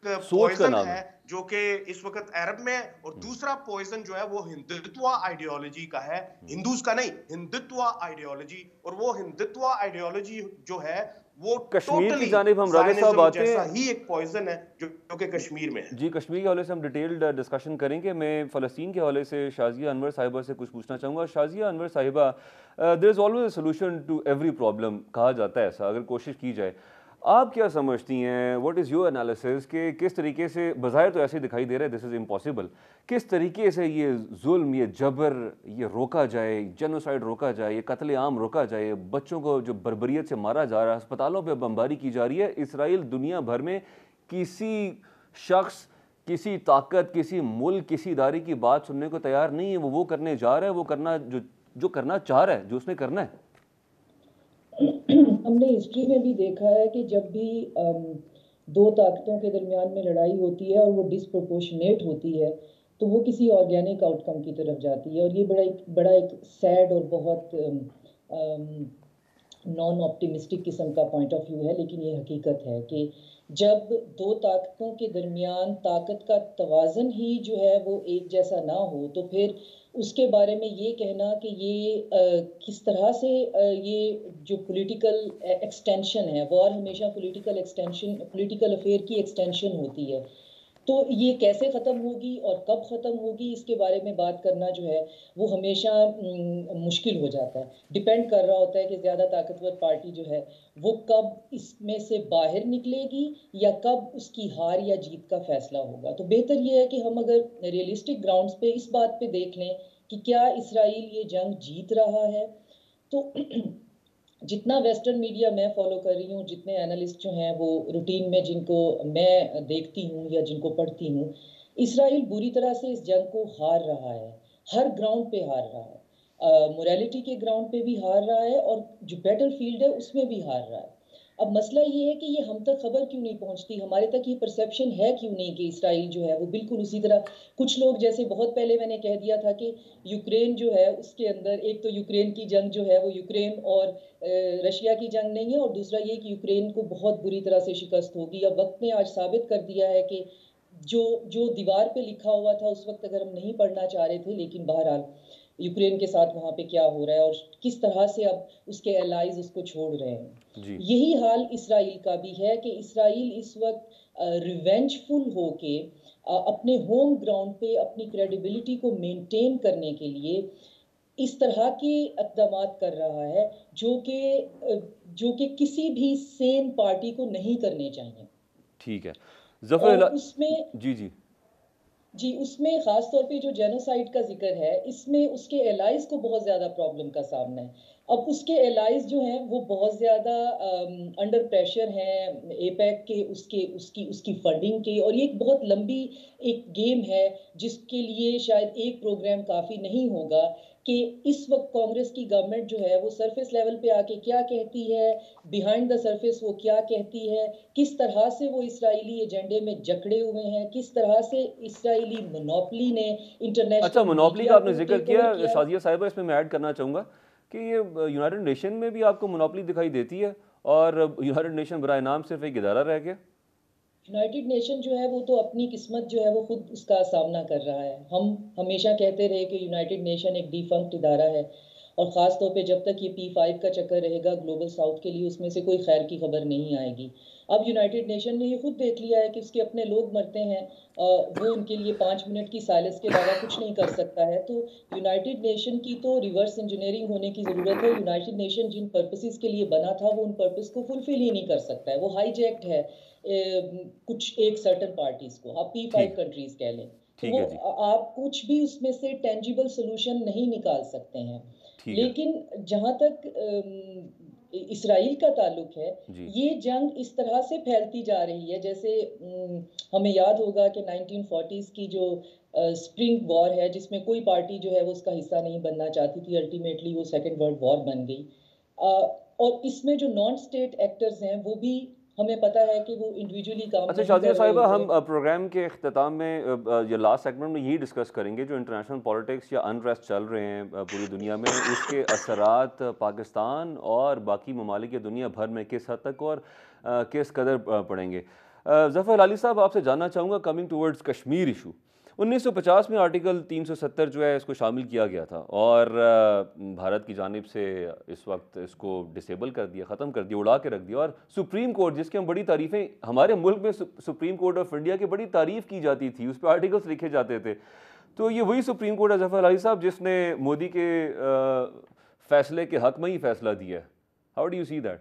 پوائزن ہے جو کہ اس وقت عرب میں, اور دوسرا پوائزن جو ہے وہ ہندتوا آئیڈیالوجی کا ہے, ہندوز کا نہیں, ہندتوا آئیڈیالوجی. اور وہ ہندتوا آئیڈیالوجی جو ہے وہ کشمیر کی جانب ہم راجہ صاحب آتے ہیں, جیسا ہی ایک پوائزن ہے جو کہ کشمیر میں ہے. جی کشمیر کے حوالے سے ہم ڈیٹیلڈ ڈسکشن کریں گے. میں فلسطین کے حوالے سے شازیہ انور صاحبہ سے کچھ پوچھنا چاہوں گا. شازیہ انور صاحبہ, there is always a solution to every problem, کہا جاتا ہے ایسا اگر کوشش کی جائے. آپ کیا سمجھتی ہیں, واٹ از یور انالیسس, کہ کس طریقے سے, بظاہر تو ایسے دکھائی دے رہا ہے دس از امپاسبل, کس طریقے سے یہ ظلم, یہ جبر, یہ روکا جائے, جینوسائیڈ روکا جائے, یہ قتل عام روکا جائے, بچوں کو جو بربریت سے مارا جا رہا ہے, ہسپتالوں پہ بمباری کی جا رہی ہے. اسرائیل دنیا بھر میں کسی شخص, کسی طاقت, کسی ملک, کسی ادارے کی بات سننے کو تیار نہیں ہے. وہ کرنے جا رہا ہے, وہ کرنا جو کرنا چاہ رہا ہے, جو اس نے کرنا ہے. ہم نے ہسٹری میں بھی دیکھا ہے کہ جب بھی دو طاقتوں کے درمیان میں لڑائی ہوتی ہے اور وہ ڈسپروپورشنیٹ ہوتی ہے تو وہ کسی آرگینک آؤٹ کم کی طرف جاتی ہے. اور یہ بڑا ایک سیڈ اور بہت نان آپٹیمسٹک قسم کا پوائنٹ آف ویو ہے, لیکن یہ حقیقت ہے کہ جب دو طاقتوں کے درمیان طاقت کا توازن ہی جو ہے وہ ایک جیسا نہ ہو تو پھر اس کے بارے میں یہ کہنا کہ یہ کس طرح سے یہ جو پولیٹیکل ایکسٹینشن ہے, وار ہمیشہ پولیٹیکل ایکسٹینشن, پولیٹیکل افیئر کی ایکسٹینشن ہوتی ہے, تو یہ کیسے ختم ہوگی اور کب ختم ہوگی اس کے بارے میں بات کرنا جو ہے وہ ہمیشہ مشکل ہو جاتا ہے. ڈپینڈ کر رہا ہوتا ہے کہ زیادہ طاقتور پارٹی جو ہے وہ کب اس میں سے باہر نکلے گی یا کب اس کی ہار یا جیت کا فیصلہ ہوگا. تو بہتر یہ ہے کہ ہم اگر ریئلسٹک گراؤنڈز پہ اس بات پہ دیکھ لیں کہ کیا اسرائیل یہ جنگ جیت رہا ہے, تو جتنا ویسٹرن میڈیا میں فالو کر رہی ہوں, جتنے انالسٹ جو ہیں وہ روٹین میں جن کو میں دیکھتی ہوں یا جن کو پڑھتی ہوں, اسرائیل بری طرح سے اس جنگ کو ہار رہا ہے, ہر گراؤنڈ پہ ہار رہا ہے, موریلٹی کے گراؤنڈ پہ بھی ہار رہا ہے اور جو بیٹل فیلڈ ہے اس میں بھی ہار رہا ہے. اب مسئلہ یہ ہے کہ یہ ہم تک خبر کیوں نہیں پہنچتی, ہمارے تک یہ پرسیپشن ہے کیوں نہیں کہ اسرائیل جو ہے وہ بالکل اسی طرح, کچھ لوگ جیسے بہت پہلے میں نے کہہ دیا تھا کہ یوکرین جو ہے اس کے اندر ایک تو یوکرین کی جنگ جو ہے وہ یوکرین اور رشیا کی جنگ نہیں ہے, اور دوسرا یہ کہ یوکرین کو بہت بری طرح سے شکست ہوگی. اب وقت نے آج ثابت کر دیا ہے کہ جو دیوار پہ لکھا ہوا تھا اس وقت اگر ہم نہیں پڑھنا چاہ رہے تھے, لیکن بہرحال یوکرین کے ساتھ وہاں پہ کیا ہو رہا ہے اور کس طرح سے اب اس کے الائز اس کو چھوڑ رہے ہیں. جی. یہی حال اسرائیل کا بھی ہے کہ اسرائیل اس وقت ریونج فل ہو کے اپنے ہوم گراؤنڈ پہ اپنی کریڈیبلٹی کو مینٹین کرنے کے لیے اس طرح کے اقدامات کر رہا ہے جو کہ کسی بھی سین پارٹی کو نہیں کرنے چاہیے. ٹھیک ہے ظفر, اس میں جی اس میں خاص طور پہ جو جینوسائیڈ کا ذکر ہے اس میں اس کے الائز کو بہت زیادہ پرابلم کا سامنا ہے. اب اس کے الائز جو ہیں وہ بہت زیادہ انڈر پریشر ہیں اے پیک کے, اس کی فنڈنگ کے, اور یہ ایک بہت لمبی ایک گیم ہے جس کے لیے شاید ایک پروگرام کافی نہیں ہوگا کہ اس وقت کانگریس کی گورنمنٹ جو ہے وہ سرفیس لیول پہ آ کے کیا کہتی ہے, بیہائنڈ دا سرفیس وہ کیا کہتی ہے, کس طرح سے وہ اسرائیلی ایجنڈے میں جکڑے ہوئے ہیں, کس طرح سے اسرائیلی منوپلی نے انٹرنیشنل. اچھا, منوپلی کا آپ نے ذکر کیا شازیہ صاحبہ, اس میں ایڈ کرنا چاہوں گا کہ یہ یونائٹڈ نیشن میں بھی آپ کو منوپلی دکھائی دیتی ہے اور یونائٹڈ نیشن برائے نام صرف ایک ادارہ رہ گیا. یونائٹڈ نیشن جو ہے وہ تو اپنی قسمت جو ہے وہ خود اس کا سامنا کر رہا ہے. ہم ہمیشہ کہتے رہے کہ یونائٹڈ نیشن ایک ڈیفنکٹ ادارہ ہے, اور خاص طور پہ جب تک یہ P5 کا چکر رہے گا گلوبل ساؤتھ کے لیے اس میں سے کوئی خیر کی خبر نہیں آئے گی. اب یونائٹڈ نیشن نے یہ خود دیکھ لیا ہے کہ اس کے اپنے لوگ مرتے ہیں, وہ ان کے لیے 5 منٹ کی سائلنس کے علاوہ کچھ نہیں کر سکتا ہے. تو یونائٹڈ نیشن کی تو ریورس انجینئرنگ ہونے کی ضرورت ہے. یونائٹڈ نیشن جن پرپسز کے لیے بنا تھا وہ ان پرپس کو فلفل ہی نہیں کر سکتا ہے, وہ ہائی جیکٹ ہے کچھ ایک سرٹن پارٹیز کو, آپ P5 کنٹریز کہہ لیں, تو وہ آپ کچھ بھی اس میں سے ٹینجیبل سولوشن نہیں نکال سکتے ہیں. لیکن جہاں تک اسرائیل کا تعلق ہے, یہ جنگ اس طرح سے پھیلتی جا رہی ہے جیسے ہمیں یاد ہوگا کہ 1940s کی جو اسپرنگ وار ہے جس میں کوئی پارٹی جو ہے وہ اس کا حصہ نہیں بننا چاہتی تھی, الٹیمیٹلی وہ سیکنڈ ورلڈ وار بن گئی. اور اس میں جو نان اسٹیٹ ایکٹرز ہیں وہ بھی ہمیں پتہ ہے کہ وہ انڈیویجولی کام. اچھا شازیہ صاحبہ, ہم پروگرام کے اختتام میں یا لاسٹ سیگمنٹ میں یہی ڈسکس کریں گے جو انٹرنیشنل پالیٹکس یا انریسٹ چل رہے ہیں پوری دنیا میں, اس کے اثرات پاکستان اور باقی ممالک دنیا بھر میں کس حد تک اور کس قدر پڑیں گے. ظفر ہلالی صاحب, آپ سے جاننا چاہوں گا کمنگ ٹورڈز کشمیر ایشو. 1950 میں آرٹیکل 370 جو ہے اس کو شامل کیا گیا تھا اور بھارت کی جانب سے اس وقت اس کو ڈسیبل کر دیا, ختم کر دیا, اڑا کے رکھ دیا. اور سپریم کورٹ جس کی ہم بڑی تعریفیں, ہمارے ملک میں سپریم کورٹ آف انڈیا کی بڑی تعریف کی جاتی تھی, اس پہ آرٹیکلس لکھے جاتے تھے, تو یہ وہی سپریم کورٹ ہے ظفر ہلالی صاحب جس نے مودی کے فیصلے کے حق میں ہی فیصلہ دیا ہے. How do you see that?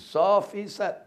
100%।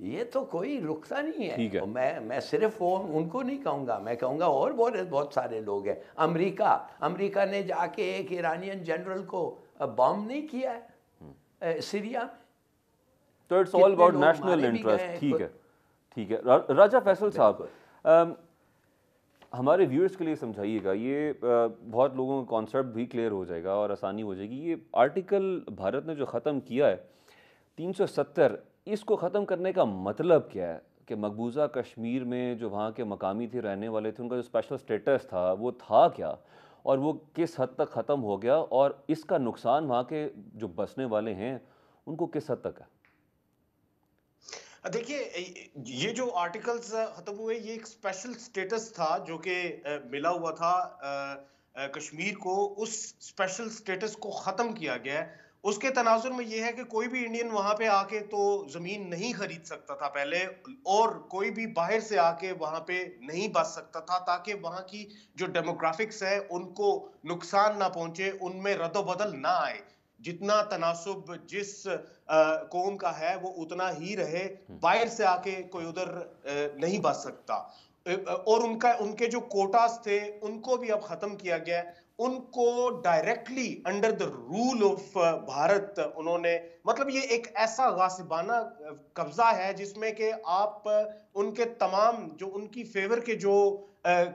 یہ تو کوئی رکتا نہیں ٹھیک ہے. ہے. میں صرف وہ ان کو نہیں کہوں گا, میں کہوں گا اور بہت سارے لوگ ہیں. امریکہ نے جا کے ایک ایرانین جنرل کو بام نہیں کیا ہے سیریا میں. تو it's all about national interest. ٹھیک ہے. راجہ فیصل صاحب, ہمارے ویورز کے لیے سمجھائیے گا, یہ بہت لوگوں کا کانسیپٹ بھی کلیئر ہو جائے گا اور آسانی ہو جائے گی. یہ آرٹیکل بھارت نے جو ختم کیا ہے 370, اس کو ختم کرنے کا مطلب کیا ہے کہ مقبوضہ کشمیر میں جو وہاں کے مقامی تھے, رہنے والے تھے, ان کا جو اسپیشل سٹیٹس تھا وہ تھا کیا, اور وہ کس حد تک ختم ہو گیا, اور اس کا نقصان وہاں کے جو بسنے والے ہیں ان کو کس حد تک ہے؟ دیکھیے, یہ جو آرٹیکلز ختم ہوئے یہ ایک اسپیشل سٹیٹس تھا جو کہ ملا ہوا تھا کشمیر کو. اس اسپیشل سٹیٹس کو ختم کیا گیا ہے. اس کے تناظر میں یہ ہے کہ کوئی بھی انڈین وہاں پہ آ کے تو زمین نہیں خرید سکتا تھا پہلے, اور کوئی بھی باہر سے آ کے وہاں پہ نہیں بس سکتا تھا, تاکہ وہاں کی جو ڈیموگرافکس ہے ان کو نقصان نہ پہنچے, ان میں رد و بدل نہ آئے. جتنا تناسب جس قوم کا ہے وہ اتنا ہی رہے, باہر سے آ کے کوئی ادھر نہیں بس سکتا. اور ان کے جو کوٹاز تھے ان کو بھی اب ختم کیا گیا ہے. ان کو directly under the rule of Bharat انہوں نے, مطلب یہ ایک ایسا غاصبانہ قبضہ ہے جس میں کہ آپ ان کے تمام جو ان کی فیور کے جو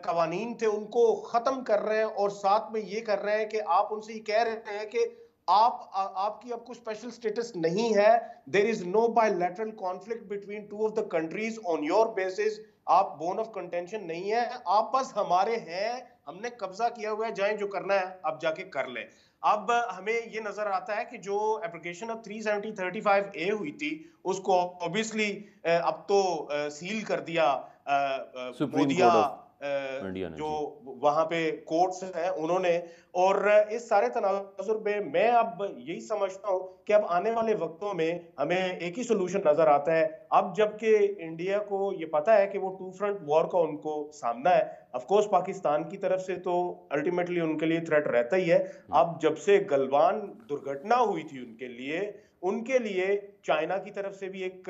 قوانین تھے ان کو ختم کر رہے ہیں, اور ساتھ میں یہ کر رہے ہیں کہ آپ ان سے یہ کہہ رہے ہیں کہ آپ کی اب کوئی اسپیشل سٹیٹس نہیں ہے. دیر از نو bilateral conflict between two of the countries on your basis. آپ بون آف کنٹینشن نہیں ہے, آپ بس ہمارے ہیں, ہم نے قبضہ کیا ہوا ہے, جائیں جو کرنا ہے اب جا کے کر لیں. اب ہمیں یہ نظر آتا ہے کہ جو اپلیکیشن اب 370-35A ہوئی تھی اس کو اوبیسلی اب تو سیل کر دیا سپریم کورٹ آف انڈیا نے, جو وہاں پہ کورٹس ہیں انہوں نے. اور اس سارے تناظر پہ میں اب یہی سمجھتا ہوں کہ اب آنے والے وقتوں میں ہمیں ایک ہی سولوشن نظر آتا ہے. اب جب کہ انڈیا کو یہ پتا ہے کہ وہ ٹو فرنٹ وار کا ان کو سامنا ہے, آف کورس پاکستان کی طرف سے تو الٹیمیٹلی ان کے لیے تھریٹ رہتا ہی ہے. اب جب سے گلوان درگھٹنا ہوئی تھی ان کے لیے چائنا کی طرف سے بھی ایک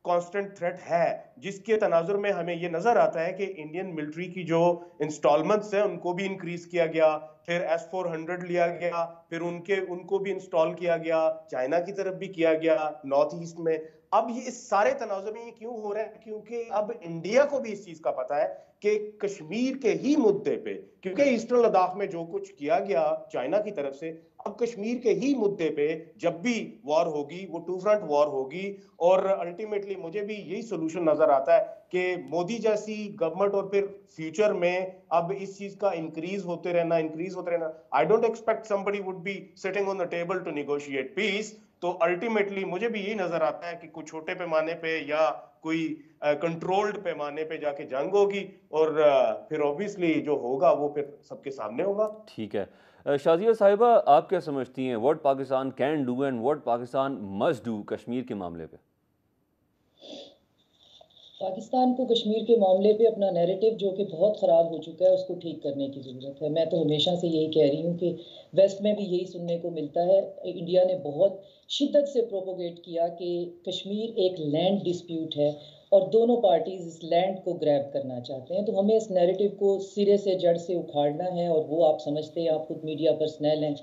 کانسٹنٹ تھریٹ ہے, جس کے تناظر میں ہمیں یہ نظر آتا ہے کہ انڈین ملٹری کی جو انسٹالمنٹس ہیں ان کو بھی انکریز کیا گیا, پھر S-400 لیا گیا, پھر ان کو بھی انسٹال کیا گیا, چائنا کی طرف بھی کیا گیا نارتھ ایسٹ میں. اب یہ اس سارے تناظر میں یہ کیوں ہو رہا ہے؟ کیونکہ اب انڈیا کو بھی اس چیز کا پتا ہے کہ کشمیر کے ہی مدے پہ, کیونکہ ایسٹرن لداخ میں جو کچھ کیا گیا چائنا کی طرف سے, اب کشمیر کے ہی مدے پہ جب بھی وار ہوگی وہ ٹو فرنٹ وار ہوگی. اور الٹیمیٹلی مجھے بھی یہی سولوشن نظر آتا ہے کہ مودی جیسی گورنمنٹ اور پھر فیوچر میں اب اس چیز کا انکریز ہوتے رہنا. I don't expect somebody would be sitting on the table to negotiate peace. تو الٹیمیٹلی مجھے بھی یہی نظر آتا ہے کہ کوئی چھوٹے پیمانے پہ یا کوئی کنٹرولڈ پیمانے پہ جا کے جنگ ہوگی, اور پھر اوبیسلی جو ہوگا وہ پھر سب کے سامنے ہوگا. ٹھیک ہے. شازیہ صاحبہ, آپ کیا سمجھتی ہیں, what Pakistan can do and what Pakistan must do Kashmir کے معاملے پہ؟ پاکستان کو کشمیر کے معاملے پہ اپنا نیریٹو جو کہ بہت خراب ہو چکا ہے اس کو ٹھیک کرنے کی ضرورت ہے. میں تو ہمیشہ سے یہی کہہ رہی ہوں کہ ویسٹ میں بھی یہی سننے کو ملتا ہے. انڈیا نے بہت شدت سے پروپوگیٹ کیا کہ کشمیر ایک لینڈ ڈسپیوٹ ہے اور دونوں پارٹیز اس لینڈ کو گریب کرنا چاہتے ہیں. تو ہمیں اس نیریٹو کو سرے سے جڑ سے اکھاڑنا ہے, اور وہ آپ سمجھتے ہیں, آپ خود میڈیا پرسنل ہیں,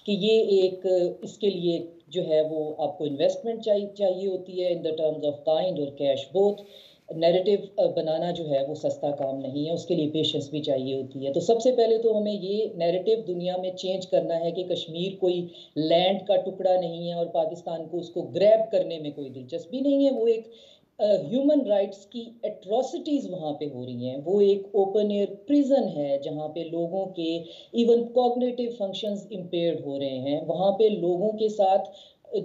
کہ یہ ایک اس کے لیے جو ہے وہ آپ کو انویسٹمنٹ چاہیے ہوتی ہے ان دا ٹرمز آف کائنڈ اور کیش بوتھ. نیریٹو بنانا جو ہے وہ سستا کام نہیں ہے, اس کے لیے پیشنس بھی چاہیے ہوتی ہے. تو سب سے پہلے تو ہمیں یہ نیریٹو دنیا میں چینج کرنا ہے کہ کشمیر کوئی لینڈ کا ٹکڑا نہیں ہے اور پاکستان کو اس کو گریب کرنے میں کوئی دلچسپی نہیں ہے. وہ ایک ہیومن رائٹس کی ایٹراسٹیز وہاں پہ ہو رہی ہیں. وہ ایک اوپن ایئر پریزن ہے جہاں پہ لوگوں کے ایون کوگنیٹو فنکشنز امپیئرڈ ہو رہے ہیں. وہاں پہ لوگوں کے ساتھ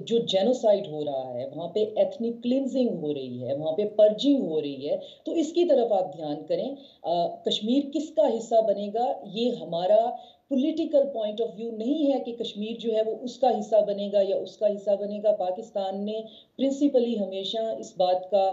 جو جینوسائڈ ہو رہا ہے, وہاں پہ ایتھنک کلینزنگ ہو رہی ہے, وہاں پہ پرجنگ ہو رہی ہے. تو اس کی طرف آپ دھیان کریں. کشمیر کس کا حصہ بنے گا یہ ہمارا پولیٹیکل پوائنٹ آف ویو نہیں ہے کہ کشمیر جو ہے وہ اس کا حصہ بنے گا یا اس کا حصہ بنے گا. پاکستان نے پرنسپلی ہمیشہ اس بات کا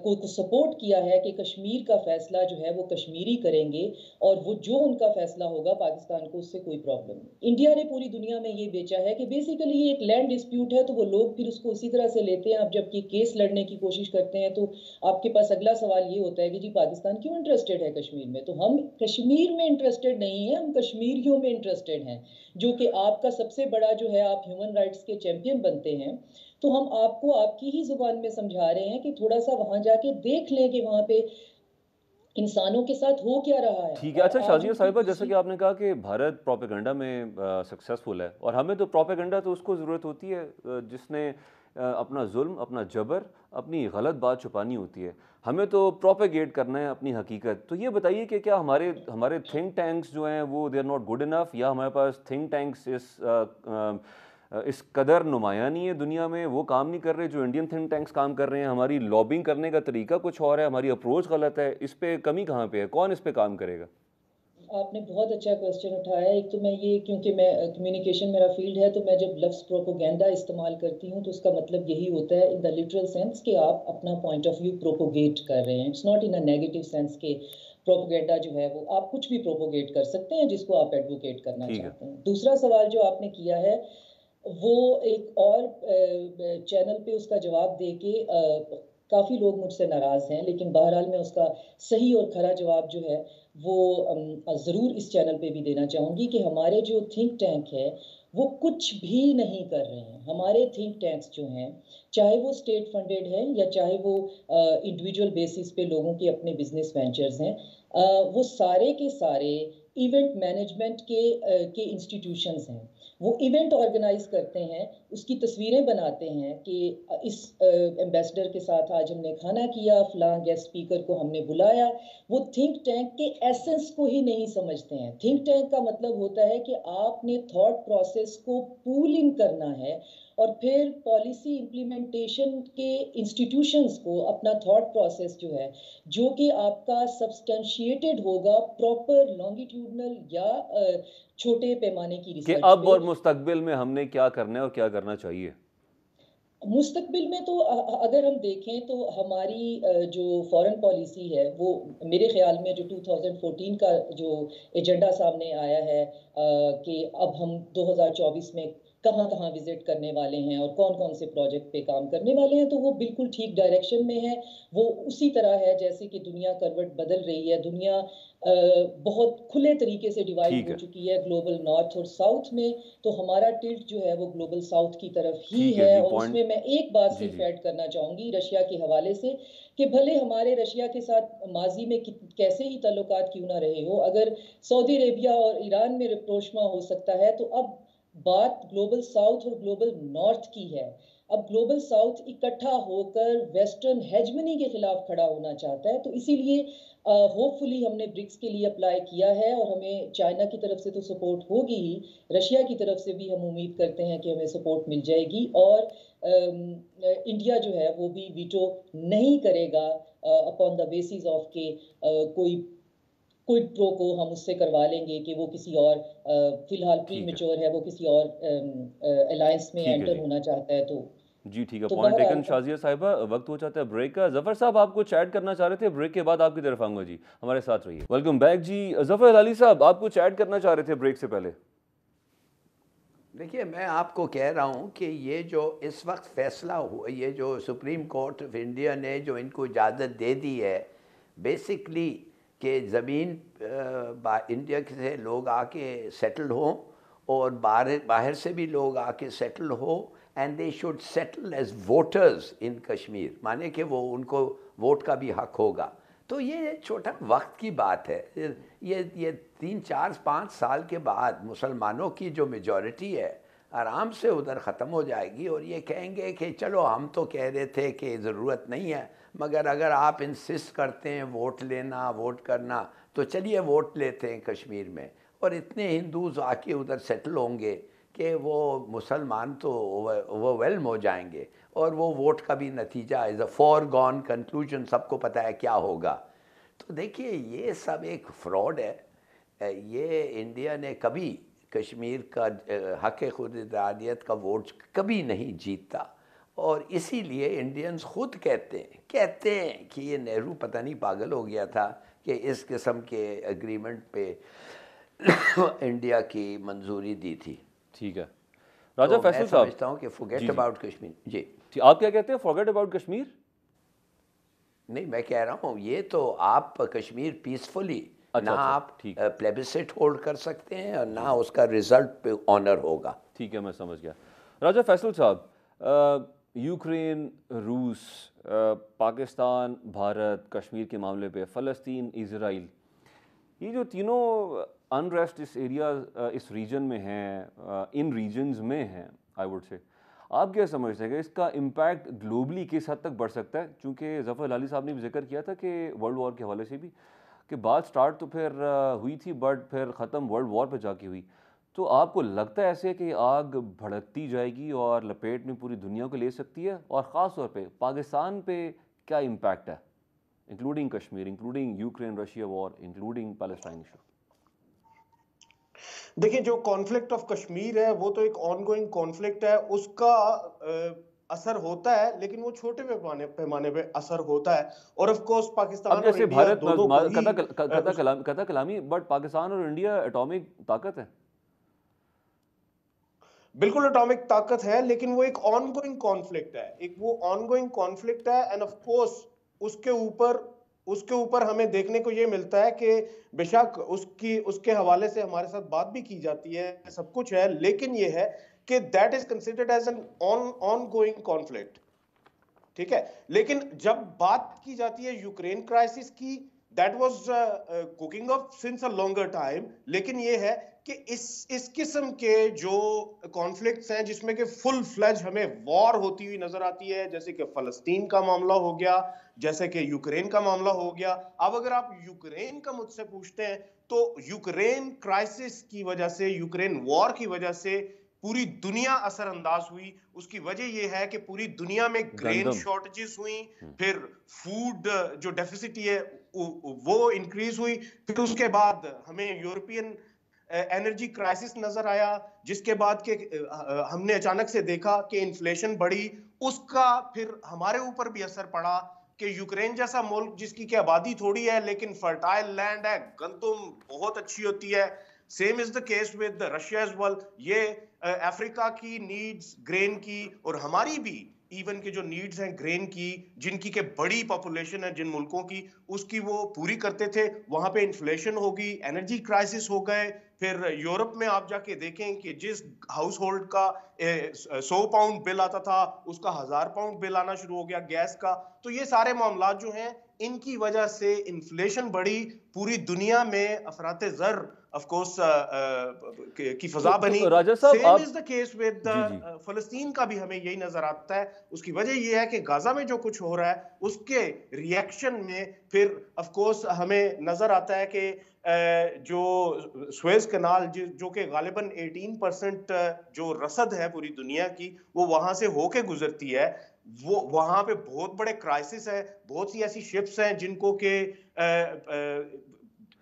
کو سپورٹ کیا ہے کہ کشمیر کا فیصلہ جو ہے وہ کشمیری کریں گے, اور وہ جو ان کا فیصلہ ہوگا پاکستان کو اس سے کوئی پرابلم نہیں. انڈیا نے پوری دنیا میں یہ بیچا ہے کہ بیسیکلی یہ ایک لینڈ ڈسپیوٹ ہے, تو وہ لوگ پھر اس کو اسی طرح سے لیتے ہیں. اب جب یہ کیس لڑنے کی کوشش کرتے ہیں تو آپ کے پاس اگلا سوال یہ ہوتا ہے کہ جی پاکستان کیوں انٹرسٹڈ ہے کشمیر میں؟ تو ہم کشمیر میں انٹرسٹڈ نہیں ہیں, ہم کشمیریوں میں انٹرسٹڈ ہیں, جو کہ آپ کا سب سے بڑا جو ہے, آپ ہیومن رائٹس کے چیمپئن بنتے ہیں. تو ہم آپ کو آپ کی ہی زبان میں سمجھا رہے ہیں کہ تھوڑا سا وہاں جا کے دیکھ لیں کہ وہاں پہ انسانوں کے ساتھ ہو کیا رہا ہے. ٹھیک ہے. اچھا شازیہ صاحبہ, جیسا کہ آپ نے کہا کہ بھارت پروپیگنڈا میں سکسیسفل ہے, اور ہمیں تو پروپیگنڈا تو اس کو ضرورت ہوتی ہے جس نے اپنا ظلم, اپنا جبر, اپنی غلط بات چھپانی ہوتی ہے. ہمیں تو پروپیگیٹ کرنا ہے اپنی حقیقت. تو یہ بتائیے کہ کیا ہمارے تھنک ٹینکس جو ہیں وہ they are not good enough, یا ہمارے پاس تھنک ٹینکس اس قدر نمایاں نہیں ہے دنیا میں, وہ کام نہیں کر رہے جو انڈین تھنک ٹینکس کام کر رہے ہیں؟ ہماری لابنگ کرنے کا طریقہ کچھ اور ہے, ہماری اپروچ غلط ہے, اس پہ کمی کہاں پہ ہے؟ کون اس پہ کام کرے گا؟ آپ نے بہت اچھا کویسچن اٹھایا ہے. ایک تو میں یہ, کیونکہ میں کمیونیکیشن میرا فیلڈ ہے, تو میں جب لفظ پروپوگینڈا استعمال کرتی ہوں تو اس کا مطلب یہی ہوتا ہے ان دا لٹرل سینس کہ آپ اپنا پوائنٹ آف ویو پروپوگیٹ کر رہے ہیں. It's not in a negative sense کہ پروپوگینڈا جو ہے وہ آپ کچھ بھی پروپوگیٹ کر سکتے ہیں جس کو آپ ایڈوکیٹ کرنا چاہتے ہیں. دوسرا سوال جو آپ نے کیا ہے وہ ایک اور چینل پہ اس کا جواب دے کے کافی لوگ مجھ سے ناراض ہیں, لیکن بہرحال میں اس کا صحیح اور کھرا جواب جو ہے وہ ضرور اس چینل پہ بھی دینا چاہوں گی کہ ہمارے جو تھنک ٹینک ہے وہ کچھ بھی نہیں کر رہے ہیں. ہمارے تھنک ٹینکس جو ہیں, چاہے وہ اسٹیٹ فنڈیڈ ہیں یا چاہے وہ انڈیویجول بیسس پہ لوگوں کے اپنے بزنس وینچرز ہیں, وہ سارے کے سارے ایونٹ مینجمنٹ کے انسٹیٹیوشنز ہیں. وہ ایونٹ آرگنائز کرتے ہیں, اس کی تصویریں بناتے ہیں کہ اس ایمبیسڈر کے ساتھ آج ہم نے کھانا کیا, فلاں گیسٹ اسپیکر کو ہم نے بلایا. وہ تھنک ٹینک کے ایسنس کو ہی نہیں سمجھتے ہیں. تھنک ٹینک کا مطلب ہوتا ہے کہ آپ نے تھاٹ پروسیس کو پولنگ کرنا ہے, اور پھر پالیسی امپلیمنٹیشن کے انسٹیٹیوشنز کو اپنا تھاٹ پروسیس جو ہے, جو کہ آپ کا سبسٹینشیٹڈ ہوگا پراپر لانگیٹیوڈنل یا چھوٹے پیمانے کی ریسرچ کہ پہ. اب اور مستقبل میں ہم نے کیا کرنا ہے اور کیا کرنا چاہیے؟ مستقبل میں تو اگر ہم دیکھیں تو ہماری جو فارن پالیسی ہے وہ میرے خیال میں جو 2014 کا جو ایجنڈا سامنے آیا ہے کہ اب ہم 2024 میں کہاں کہاں وزٹ کرنے والے ہیں اور کون کون سے پروجیکٹ پہ کام کرنے والے ہیں, تو وہ بالکل ٹھیک ڈائریکشن میں ہے. وہ اسی طرح ہے جیسے کہ دنیا کروٹ بدل رہی ہے. دنیا بہت کھلے طریقے سے ڈیوائڈ ہو چکی ہے گلوبل نارتھ اور ساؤتھ میں, تو ہمارا ٹلٹ جو ہے وہ گلوبل ساؤتھ کی طرف ہی ہے. اور اس میں میں ایک بات صرف ایڈ کرنا چاہوں گی رشیا کے حوالے سے, کہ بھلے ہمارے رشیا کے ساتھ ماضی میں کیسے ہی تعلقات کیوں نہ رہے ہو, اگر سعودی عربیہ اور ایران میں رپروشما ہو سکتا ہے, تو اب بات گلوبل ساؤتھ اور گلوبل نارتھ کی ہے. اب گلوبل ساؤتھ اکٹھا ہو کر ویسٹرن ہیجمنی کے خلاف کھڑا ہونا چاہتا ہے. تو اسی لیے ہوپ فلی ہم نے برکس کے لیے اپلائی کیا ہے, اور ہمیں چائنا کی طرف سے تو سپورٹ ہوگی ہی, رشیا کی طرف سے بھی ہم امید کرتے ہیں کہ ہمیں سپورٹ مل جائے گی, اور انڈیا جو ہے وہ بھی ویٹو نہیں کرے گا اپون دا بیسس آف کہ کوئی پرو کو ہم اس سے کروا لیں گے کہ وہ کسی اور فی الحال پری میچور ہے, وہ کسی اور الائنس میں انٹر ہونا چاہتا ہے. تو جی ٹھیک ہے, پوائنٹ ٹیکن شازیہ صاحبہ. وقت ہو جاتا ہے بریک کا. ظفر صاحب آپ کچھ ایڈ کرنا چاہ رہے تھے, بریک کے بعد آپ کی طرف آؤں گا. جی ہمارے ساتھ رہیے. Welcome back. جی ظفر علی صاحب, آپ کچھ ایڈ کرنا چاہ رہے تھے بریک سے پہلے. دیکھیے میں آپ کو کہہ رہا ہوں کہ یہ جو اس وقت فیصلہ ہوا, یہ جو سپریم کورٹ آف انڈیا نے جو ان کو اجازت دے دی ہے بیسکلی کہ زمین انڈیا سے لوگ آ کے سیٹل ہوں اور باہر سے بھی لوگ آ کے سیٹل ہو, and they should settle as voters in Kashmir, مانے کہ وہ ان کو ووٹ کا بھی حق ہوگا. تو یہ چھوٹا وقت کی بات ہے. یہ 3-4-5 سال کے بعد مسلمانوں کی جو میجورٹی ہے آرام سے ادھر ختم ہو جائے گی, اور یہ کہیں گے کہ چلو ہم تو کہہ رہے تھے کہ ضرورت نہیں ہے, مگر اگر آپ انسسٹ کرتے ہیں ووٹ لینا, ووٹ کرنا, تو چلیے ووٹ لیتے ہیں کشمیر میں. اور اتنے ہندوز آ کے ادھر سیٹل ہوں گے کہ وہ مسلمان تو اوور ویلم ہو جائیں گے, اور وہ ووٹ کا بھی نتیجہ as a foregone conclusion سب کو پتہ ہے کیا ہوگا. تو دیکھیے یہ سب ایک فراڈ ہے. یہ انڈیا نے کبھی کشمیر کا حق خود ارادیت کا ووٹ کبھی نہیں جیتا، اور اسی لیے انڈینز خود کہتے ہیں کہ یہ نہرو پتہ نہیں پاگل ہو گیا تھا کہ اس قسم کے اگریمنٹ پہ انڈیا کی منظوری دی تھی۔ ٹھیک ہے راجہ فیصل صاحب، میں سمجھتا ہوں کہ forget about کشمیر۔ جی آپ کیا کہتے ہیں forget about کشمیر؟ نہیں، میں کہہ رہا ہوں یہ تو آپ کشمیر پیسفلی نہ آپ پلیبسٹ ہولڈ کر سکتے ہیں اور نہ اس کا رزلٹ پہ آنر ہوگا۔ ٹھیک ہے میں سمجھ گیا۔ راجہ فیصل صاحب، یوکرین، روس، پاکستان، بھارت کشمیر کے معاملے پہ، فلسطین، اسرائیل، یہ جو تینوں انریسٹ اس ایریا اس ریجن میں ہیں، ان ریجنز میں ہیں آئی ووڈ سے، آپ کیا سمجھتے ہیں کہ اس کا امپیکٹ گلوبلی کس حد تک بڑھ سکتا ہے؟ چونکہ ظفر ہلالی صاحب نے بھی ذکر کیا تھا کہ ورلڈ وار کے حوالے سے بھی کہ بات سٹارٹ تو پھر ہوئی تھی بٹ پھر ختم ورلڈ وار پہ جا کے ہوئی، تو آپ کو لگتا ہے ایسے کہ آگ بھڑکتی جائے گی اور لپیٹ میں پوری دنیا کو لے سکتی ہے، اور خاص طور پہ پاکستان پہ کیا امپیکٹ ہے، including Kashmir, including Ukraine Russia war, including Palestine issue? دیکھیں جو کانفلکٹ آف کشمیر ہے وہ تو ایک آن گوئنگ کانفلکٹ ہے، اس کا اثر ہوتا ہے لیکن وہ چھوٹے پیمانے پہ اثر ہوتا ہے، اور آف کورس پاکستان اور جیسے انڈیا بھارت دونوں کو قطع کلامی، بٹ پاکستان اور انڈیا اٹامک طاقت ہے، بالکل اٹامک طاقت ہے، لیکن وہ ایک آن گوئنگ کانفلکٹ ہے، ایک وہ آن گوئنگ کانفلکٹ ہے، اینڈ آف کورس اس کے اوپر ہمیں دیکھنے کو یہ ملتا ہے کہ بے شک اس کے حوالے سے ہمارے ساتھ بات بھی کی جاتی ہے، سب کچھ ہے، لیکن یہ ہے کہ that is considered as an on going conflict, ٹھیک ہے۔ لیکن جب بات کی جاتی ہے یوکرین کرائسس کی، that was cooking up since a longer time, لیکن یہ ہے کہ اس قسم کے جو کانفلکٹس ہیں جس میں کہ فل فلیج ہمیں وار ہوتی ہوئی نظر آتی ہے، جیسے کہ فلسطین کا معاملہ ہو گیا، جیسے کہ یوکرین کا معاملہ ہو گیا۔ اب اگر آپ یوکرین کا مجھ سے پوچھتے ہیں تو یوکرین کرائسس کی وجہ سے، یوکرین وار کی وجہ سے پوری دنیا اثر انداز ہوئی۔ اس کی وجہ یہ ہے کہ پوری دنیا میں گرین شارٹیجز ہوئیں، پھر فوڈ جو ڈیفیسٹی ہے وہ انکریز ہوئی، پھر اس کے بعد ہمیں یورپین انرجی کرائسس نظر آیا، جس کے بعد کہ ہم نے اچانک سے دیکھا کہ انفلیشن بڑھی، اس کا پھر ہمارے اوپر بھی اثر پڑا کہ یوکرین جیسا ملک جس کی کہ آبادی تھوڑی ہے لیکن فرٹائل لینڈ ہے، گندم بہت اچھی ہوتی ہے، same as the case with Russia as well, یہ افریقہ کی نیڈز گرین کی اور ہماری بھی ایون کے جو نیڈز ہیں گرین کی، جن کی کہ بڑی پاپولیشن ہے جن ملکوں کی، اس کی وہ پوری کرتے تھے، وہاں پہ انفلیشن ہوگی، انرجی کرائسس ہو گئے۔ پھر یورپ میں آپ جا کے دیکھیں کہ جس ہاؤس ہولڈ کا 100 پاؤنڈ بل آتا تھا اس کا 1000 پاؤنڈ بل آنا شروع ہو گیا گیس کا۔ تو یہ سارے معاملات جو ہیں ان کی وجہ سے انفلیشن بڑھی، پوری دنیا میں افراط زر آف کورس کی فضا بنی۔ Same as the case with فلسطین کا بھی ہمیں یہی نظر آتا ہے۔ اس کی وجہ یہ ہے کہ غزہ میں جو کچھ ہو رہا ہے اس کے ریئیکشن میں پھر آف کورس ہمیں نظر آتا ہے کہ جو سویز کنال جو کہ غالباً 18% جو رسد ہے پوری دنیا کی وہ وہاں سے ہو کے گزرتی ہے، وہ وہاں پہ بہت بڑے کرائسس ہیں، بہت سی ایسی شپس ہیں جن کو کہ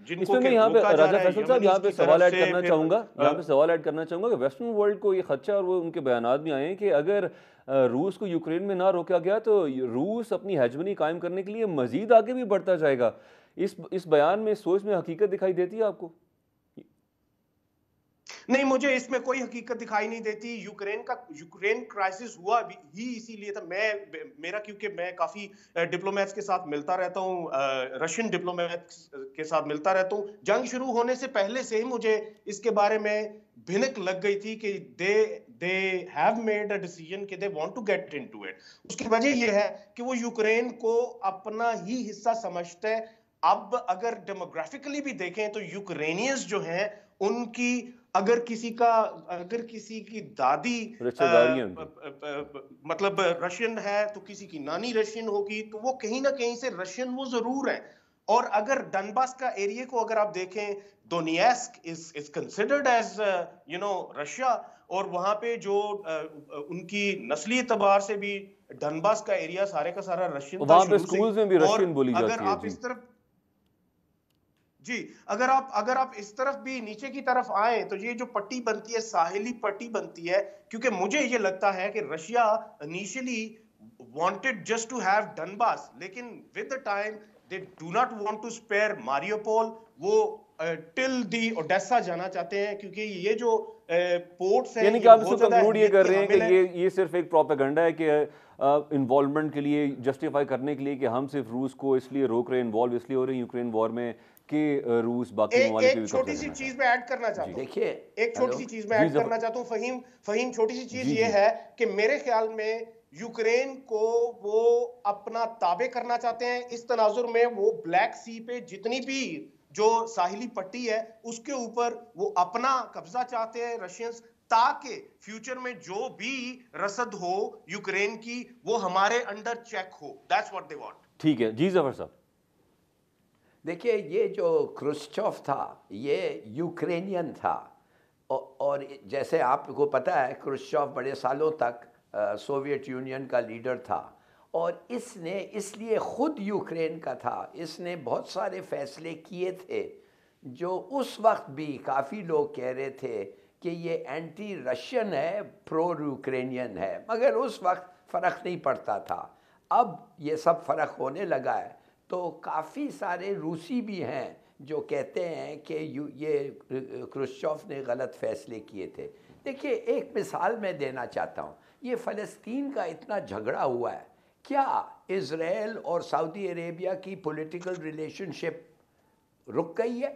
اس میں میں یہاں پہ راجہ فیصل صاحب یہاں پہ سوال ایڈ کرنا چاہوں گا کہ ویسٹرن ورلڈ کو یہ خدشہ، اور وہ ان کے بیانات بھی آئے ہیں کہ اگر روس کو یوکرین میں نہ روکا گیا تو روس اپنی ہیجمنی قائم کرنے کے لیے مزید آگے بھی بڑھتا جائے گا۔ اس بیان میں سوچ میں حقیقت دکھائی دیتی ہے آپ کو؟ نہیں، مجھے اس میں کوئی حقیقت دکھائی نہیں دیتی۔ یوکرین کرائسس ہوا بھی ہی اسی لیے تھا، میرا کیونکہ میں کافی ڈپلومیٹس کے ساتھ ملتا رہتا ہوں، رشین ڈپلومیٹس کے ساتھ ملتا رہتا ہوں، جنگ شروع ہونے سے پہلے سے ہی مجھے اس کے بارے میں بھنک لگ گئی تھی کہ they have made a decision کہ they want to get into it۔ اس کی وجہ یہ ہے کہ وہ یوکرین کو اپنا ہی حصہ سمجھتے ہیں۔ اب اگر ڈیموگرافیکلی بھی دیکھیں تو یوکرینینز جو ہیں ان کی اگر کسی کی دادی مطلب رشین ہے تو کسی کی نانی رشین ہوگی، تو وہ کہیں نہ کہیں سے رشین وہ ضرور ہیں۔ اور اگر ڈنباس کا ایریا کو اگر آپ دیکھیں، دونیسک is considered as رشیا، اور وہاں پہ جو ان کی نسلی اعتبار سے بھی ڈنباس کا ایریا سارے کا سارا رشین تھا، وہاں پہ سکولز میں بھی رشین بولی جاتی ہے۔ اگر آپ اس طرف جی اگر آپ اس طرف بھی نیچے کی طرف آئیں تو یہ جو پٹی بنتی ہے ساحلی پٹی بنتی ہے، کیونکہ مجھے یہ لگتا ہے کہ Russia initially wanted just to have Donbass، لیکن with the time they do not want to spare Mariupol، وہ ٹل دی اوڈیسا جانا چاہتے ہیں، کیونکہ یہ جو پورٹس ہیں یعنی کہ یہ آپ اس کو بہت زیادہ کنکلوڈ یہ اہمیت کر کی رہے ہیں حامل کہ ہے۔ یہ صرف ایک پروپیگنڈا ہے کہ انوالومنٹ کے لیے جسٹیفائی کرنے کے لیے کہ ہم صرف روس کو اس لیے روک رہے ہیں، انوالو اس لیے ہو رہے ہیں یوکرین وار میں کہ روس باقی ممالک پہ ایک بھی چھوٹی قبضہ سی کرنا چیز چاہتا میں ایڈ کرنا چاہتا ہوں، دیکھیے ایک چھوٹی سی چیز میں جی ایڈ کرنا چاہتا ہوں فہیم چھوٹی سی چیز جی یہ ہے کہ میرے خیال میں یوکرین کو وہ اپنا تابع کرنا چاہتے ہیں اس تناظر میں، وہ بلیک سی پہ جتنی بھی جو ساحلی پٹی ہے اس کے اوپر وہ اپنا قبضہ چاہتے ہیں رشینز، تاکہ فیوچر میں جو بھی رسد ہو یوکرین کی وہ ہمارے under check who. That's what they want. ٹھیک ہے جی ظفر صاحب. دیکھیے یہ جو کرسچوف تھا یہ یوکرینین تھا، اور جیسے آپ کو پتہ ہے کرسچوف بڑے سالوں تک سوویت یونین کا لیڈر تھا، اور اس نے اس لیے خود یوکرین کا تھا، اس نے بہت سارے فیصلے کیے تھے جو اس وقت بھی کافی لوگ کہہ رہے تھے کہ یہ اینٹی رشین ہے، پرو یوکرینین ہے، مگر اس وقت فرق نہیں پڑتا تھا. اب یہ سب فرق ہونے لگا ہے، تو کافی سارے روسی بھی ہیں جو کہتے ہیں کہ یہ کرسچوف نے غلط فیصلے کیے تھے. دیکھیے ایک مثال میں دینا چاہتا ہوں، یہ فلسطین کا اتنا جھگڑا ہوا ہے، کیا اسرائیل اور سعودی عربیہ کی پولیٹیکل ریلیشن شپ رک گئی ہے؟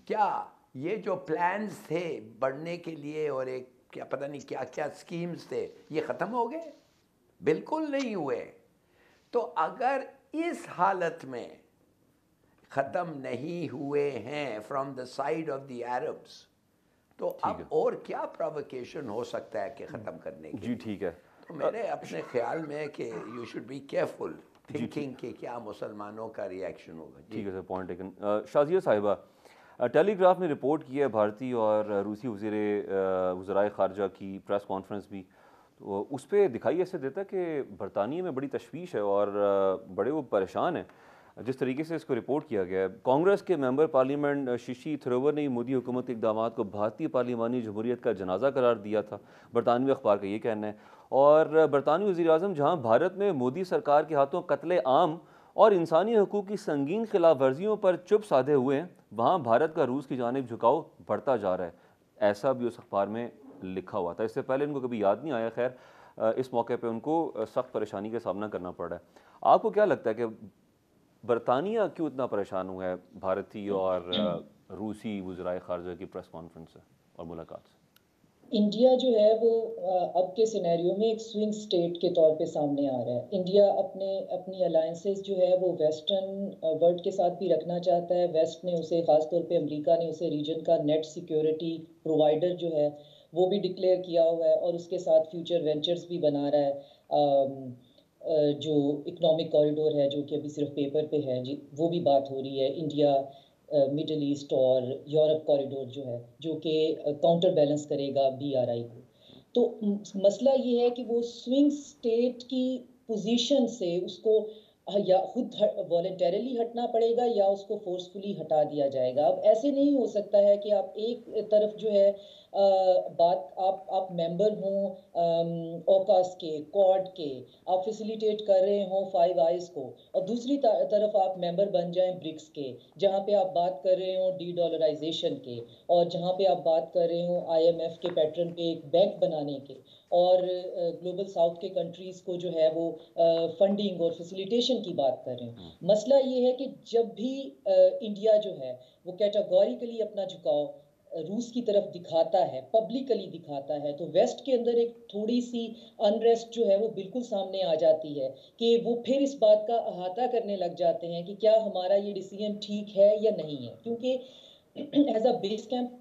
کیا یہ جو پلانز تھے بڑھنے کے لیے اور ایک کیا پتہ نہیں کیا کیا سکیمز تھے یہ ختم ہو گئے؟ بالکل نہیں ہوئے. تو اگر اس حالت میں ختم نہیں ہوئے ہیں from the side of the Arabs, تو اب اور کیا پرووکیشن ہو سکتا ہے کہ ختم کرنے کی؟ جی ٹھیک ہے. تو میرے اپنے خیال میں کہ you should be careful thinking کہ کیا مسلمانوں کا ریئیکشن ہوگا. ٹھیک ہے سر، پوائنٹ ٹیکن. شازیہ صاحبہ، ٹیلی گراف نے رپورٹ کی ہے بھارتی اور روسی وزرائے خارجہ کی پریس کانفرنس بھی، تو اس پہ دکھائی ایسے دیتا ہے کہ برطانیہ میں بڑی تشویش ہے اور بڑے وہ پریشان ہیں جس طریقے سے اس کو رپورٹ کیا گیا ہے. کانگریس کے ممبر پارلیمنٹ ششی تھروور نے مودی حکومت کے اقدامات کو بھارتی پارلیمانی جمہوریت کا جنازہ قرار دیا تھا، برطانوی اخبار کا یہ کہنا ہے. اور برطانوی وزیر اعظم جہاں بھارت میں مودی سرکار کے ہاتھوں قتل عام اور انسانی حقوق کی سنگین خلاف ورزیوں پر چپ سادھے ہوئے ہیں، وہاں بھارت کا روس کی جانب جھکاؤ بڑھتا جا رہا ہے، ایسا بھی اس اخبار میں لکھا ہوا تھا. اس سے پہلے ان کو کبھی یاد نہیں آیا. خیر اس موقع پہ ان کو سخت پریشانی کا سامنا کرنا پڑ رہا ہے. آپ کو کیا لگتا ہے کہ برطانیہ کیوں اتنا پریشان ہوا ہے بھارتی اور روسی وزرائے خارجہ کی پریس کانفرنس سے اور ملاقات سے؟ انڈیا جو ہے وہ اب کے سینیریو میں ایک سوئنگ سٹیٹ کے طور پہ سامنے آ رہا ہے. انڈیا اپنی الائنسز جو ہے وہ ویسٹرن ورلڈ کے ساتھ بھی رکھنا چاہتا ہے. ویسٹ نے اسے، خاص طور پہ امریکہ نے اسے ریجن کا نیٹ سیکیورٹی پرووائڈر جو ہے وہ بھی ڈکلیئر کیا ہوا ہے، اور اس کے ساتھ فیوچر وینچرز بھی بنا رہا ہے. جو اکنامک کوریڈور ہے جو کہ ابھی صرف پیپر پہ ہے، جی وہ بھی بات ہو رہی ہے. انڈیا مڈل ایسٹ اور یورپ کوریڈور جو ہے جو کہ کاؤنٹر بیلنس کرے گا BRI کو. تو مسئلہ یہ ہے کہ وہ سوئنگ سٹیٹ کی پوزیشن سے اس کو یا خود والنٹیرلی ہٹنا پڑے گا یا اس کو فورسفلی ہٹا دیا جائے گا. اب ایسے نہیں ہو سکتا ہے کہ آپ ایک طرف جو ہے بات آپ ممبر ہوں اوکاس کے، کوڈ کے، آپ فیسیلیٹیٹ کر رہے ہوں فائیو آئیز کو، اور دوسری طرف آپ ممبر بن جائیں برکس کے، جہاں پہ آپ بات کر رہے ہوں ڈی ڈالرائزیشن کے، اور جہاں پہ آپ بات کر رہے ہوں IMF کے پیٹرن پہ ایک بینک بنانے کے، اور گلوبل ساؤتھ کے کنٹریز کو جو ہے وہ فنڈنگ اور فیسیلیٹیشن کی بات کر رہے ہیں. مسئلہ یہ ہے کہ جب بھی انڈیا جو ہے وہ کیٹاگوریکلی اپنا جھکاؤ روس کی طرف دکھاتا ہے، پبلکلی دکھاتا ہے، تو ویسٹ کے اندر ایک تھوڑی سی انریسٹ جو ہے وہ بالکل سامنے آ جاتی ہے کہ وہ پھر اس بات کا احاطہ کرنے لگ جاتے ہیں کہ کیا ہمارا یہ ڈیسیژن ٹھیک ہے یا نہیں ہے. کیونکہ ایز اے بیس کیمپ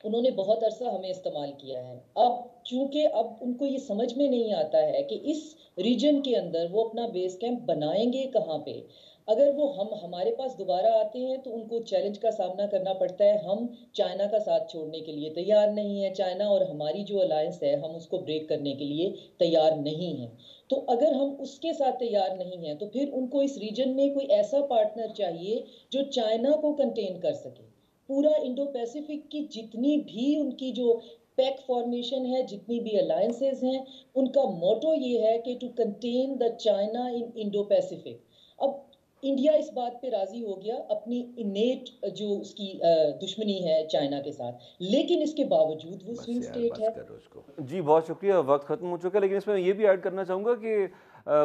انہوں نے بہت عرصہ ہمیں استعمال کیا ہے. اب چونکہ اب ان کو یہ سمجھ میں نہیں آتا ہے کہ اس ریجن کے اندر وہ اپنا بیس کیمپ بنائیں گے کہاں پہ. اگر وہ ہمارے پاس دوبارہ آتے ہیں تو ان کو چیلنج کا سامنا کرنا پڑتا ہے. ہم چائنا کا ساتھ چھوڑنے کے لیے تیار نہیں ہیں. چائنا اور ہماری جو الائنس ہے ہم اس کو بریک کرنے کے لیے تیار نہیں ہیں. تو اگر ہم اس کے ساتھ تیار نہیں ہیں تو پھر ان کو اس ریجن میں کوئی ایسا پارٹنر چاہیے جو چائنا کو کنٹین کر سکے. پورا انڈو پیسیفک کی جتنی بھی ان کی جو پیک فارمیشن ہے, جتنی بھی الائنسز ہیں, ان کا موٹو یہ ہے کہ to contain the China in Indo Pacific. اب انڈیا اس بات پہ راضی ہو گیا, اپنی انیٹ جو اس کی دشمنی ہے چائنا کے ساتھ, لیکن اس کے باوجود وہ سوئنگ سٹیٹ ہے. جی بہت شکریہ, وقت ختم ہو چکا ہے, لیکن اس میں یہ بھی ایڈ کرنا چاہوں گا کہ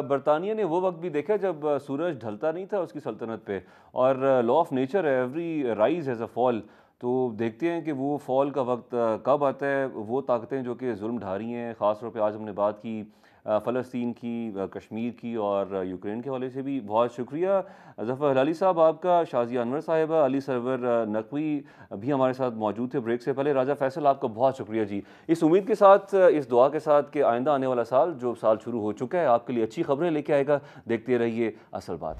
برطانیہ نے وہ وقت بھی دیکھا جب سورج ڈھلتا نہیں تھا اس کی سلطنت پہ, اور لا آف نیچر ہے, ایوری رائز ہیز اے فال. تو دیکھتے ہیں کہ وہ فال کا وقت کب آتا ہے. وہ طاقتیں جو کہ ظلم ڈھا رہی ہیں, خاص طور پہ آج ہم نے بات کی فلسطین کی, کشمیر کی اور یوکرین کے حوالے سے بھی. بہت شکریہ ظفر ہلالی صاحب آپ کا, شازیہ انور صاحبہ, علی سرور نقوی بھی ہمارے ساتھ موجود تھے بریک سے پہلے. راجہ فیصل آپ کا بہت شکریہ جی, اس امید کے ساتھ, اس دعا کے ساتھ کہ آئندہ آنے والا سال جو سال شروع ہو چکا ہے آپ کے لیے اچھی خبریں لے کے آئے گا. دیکھتے رہیے اصل بات.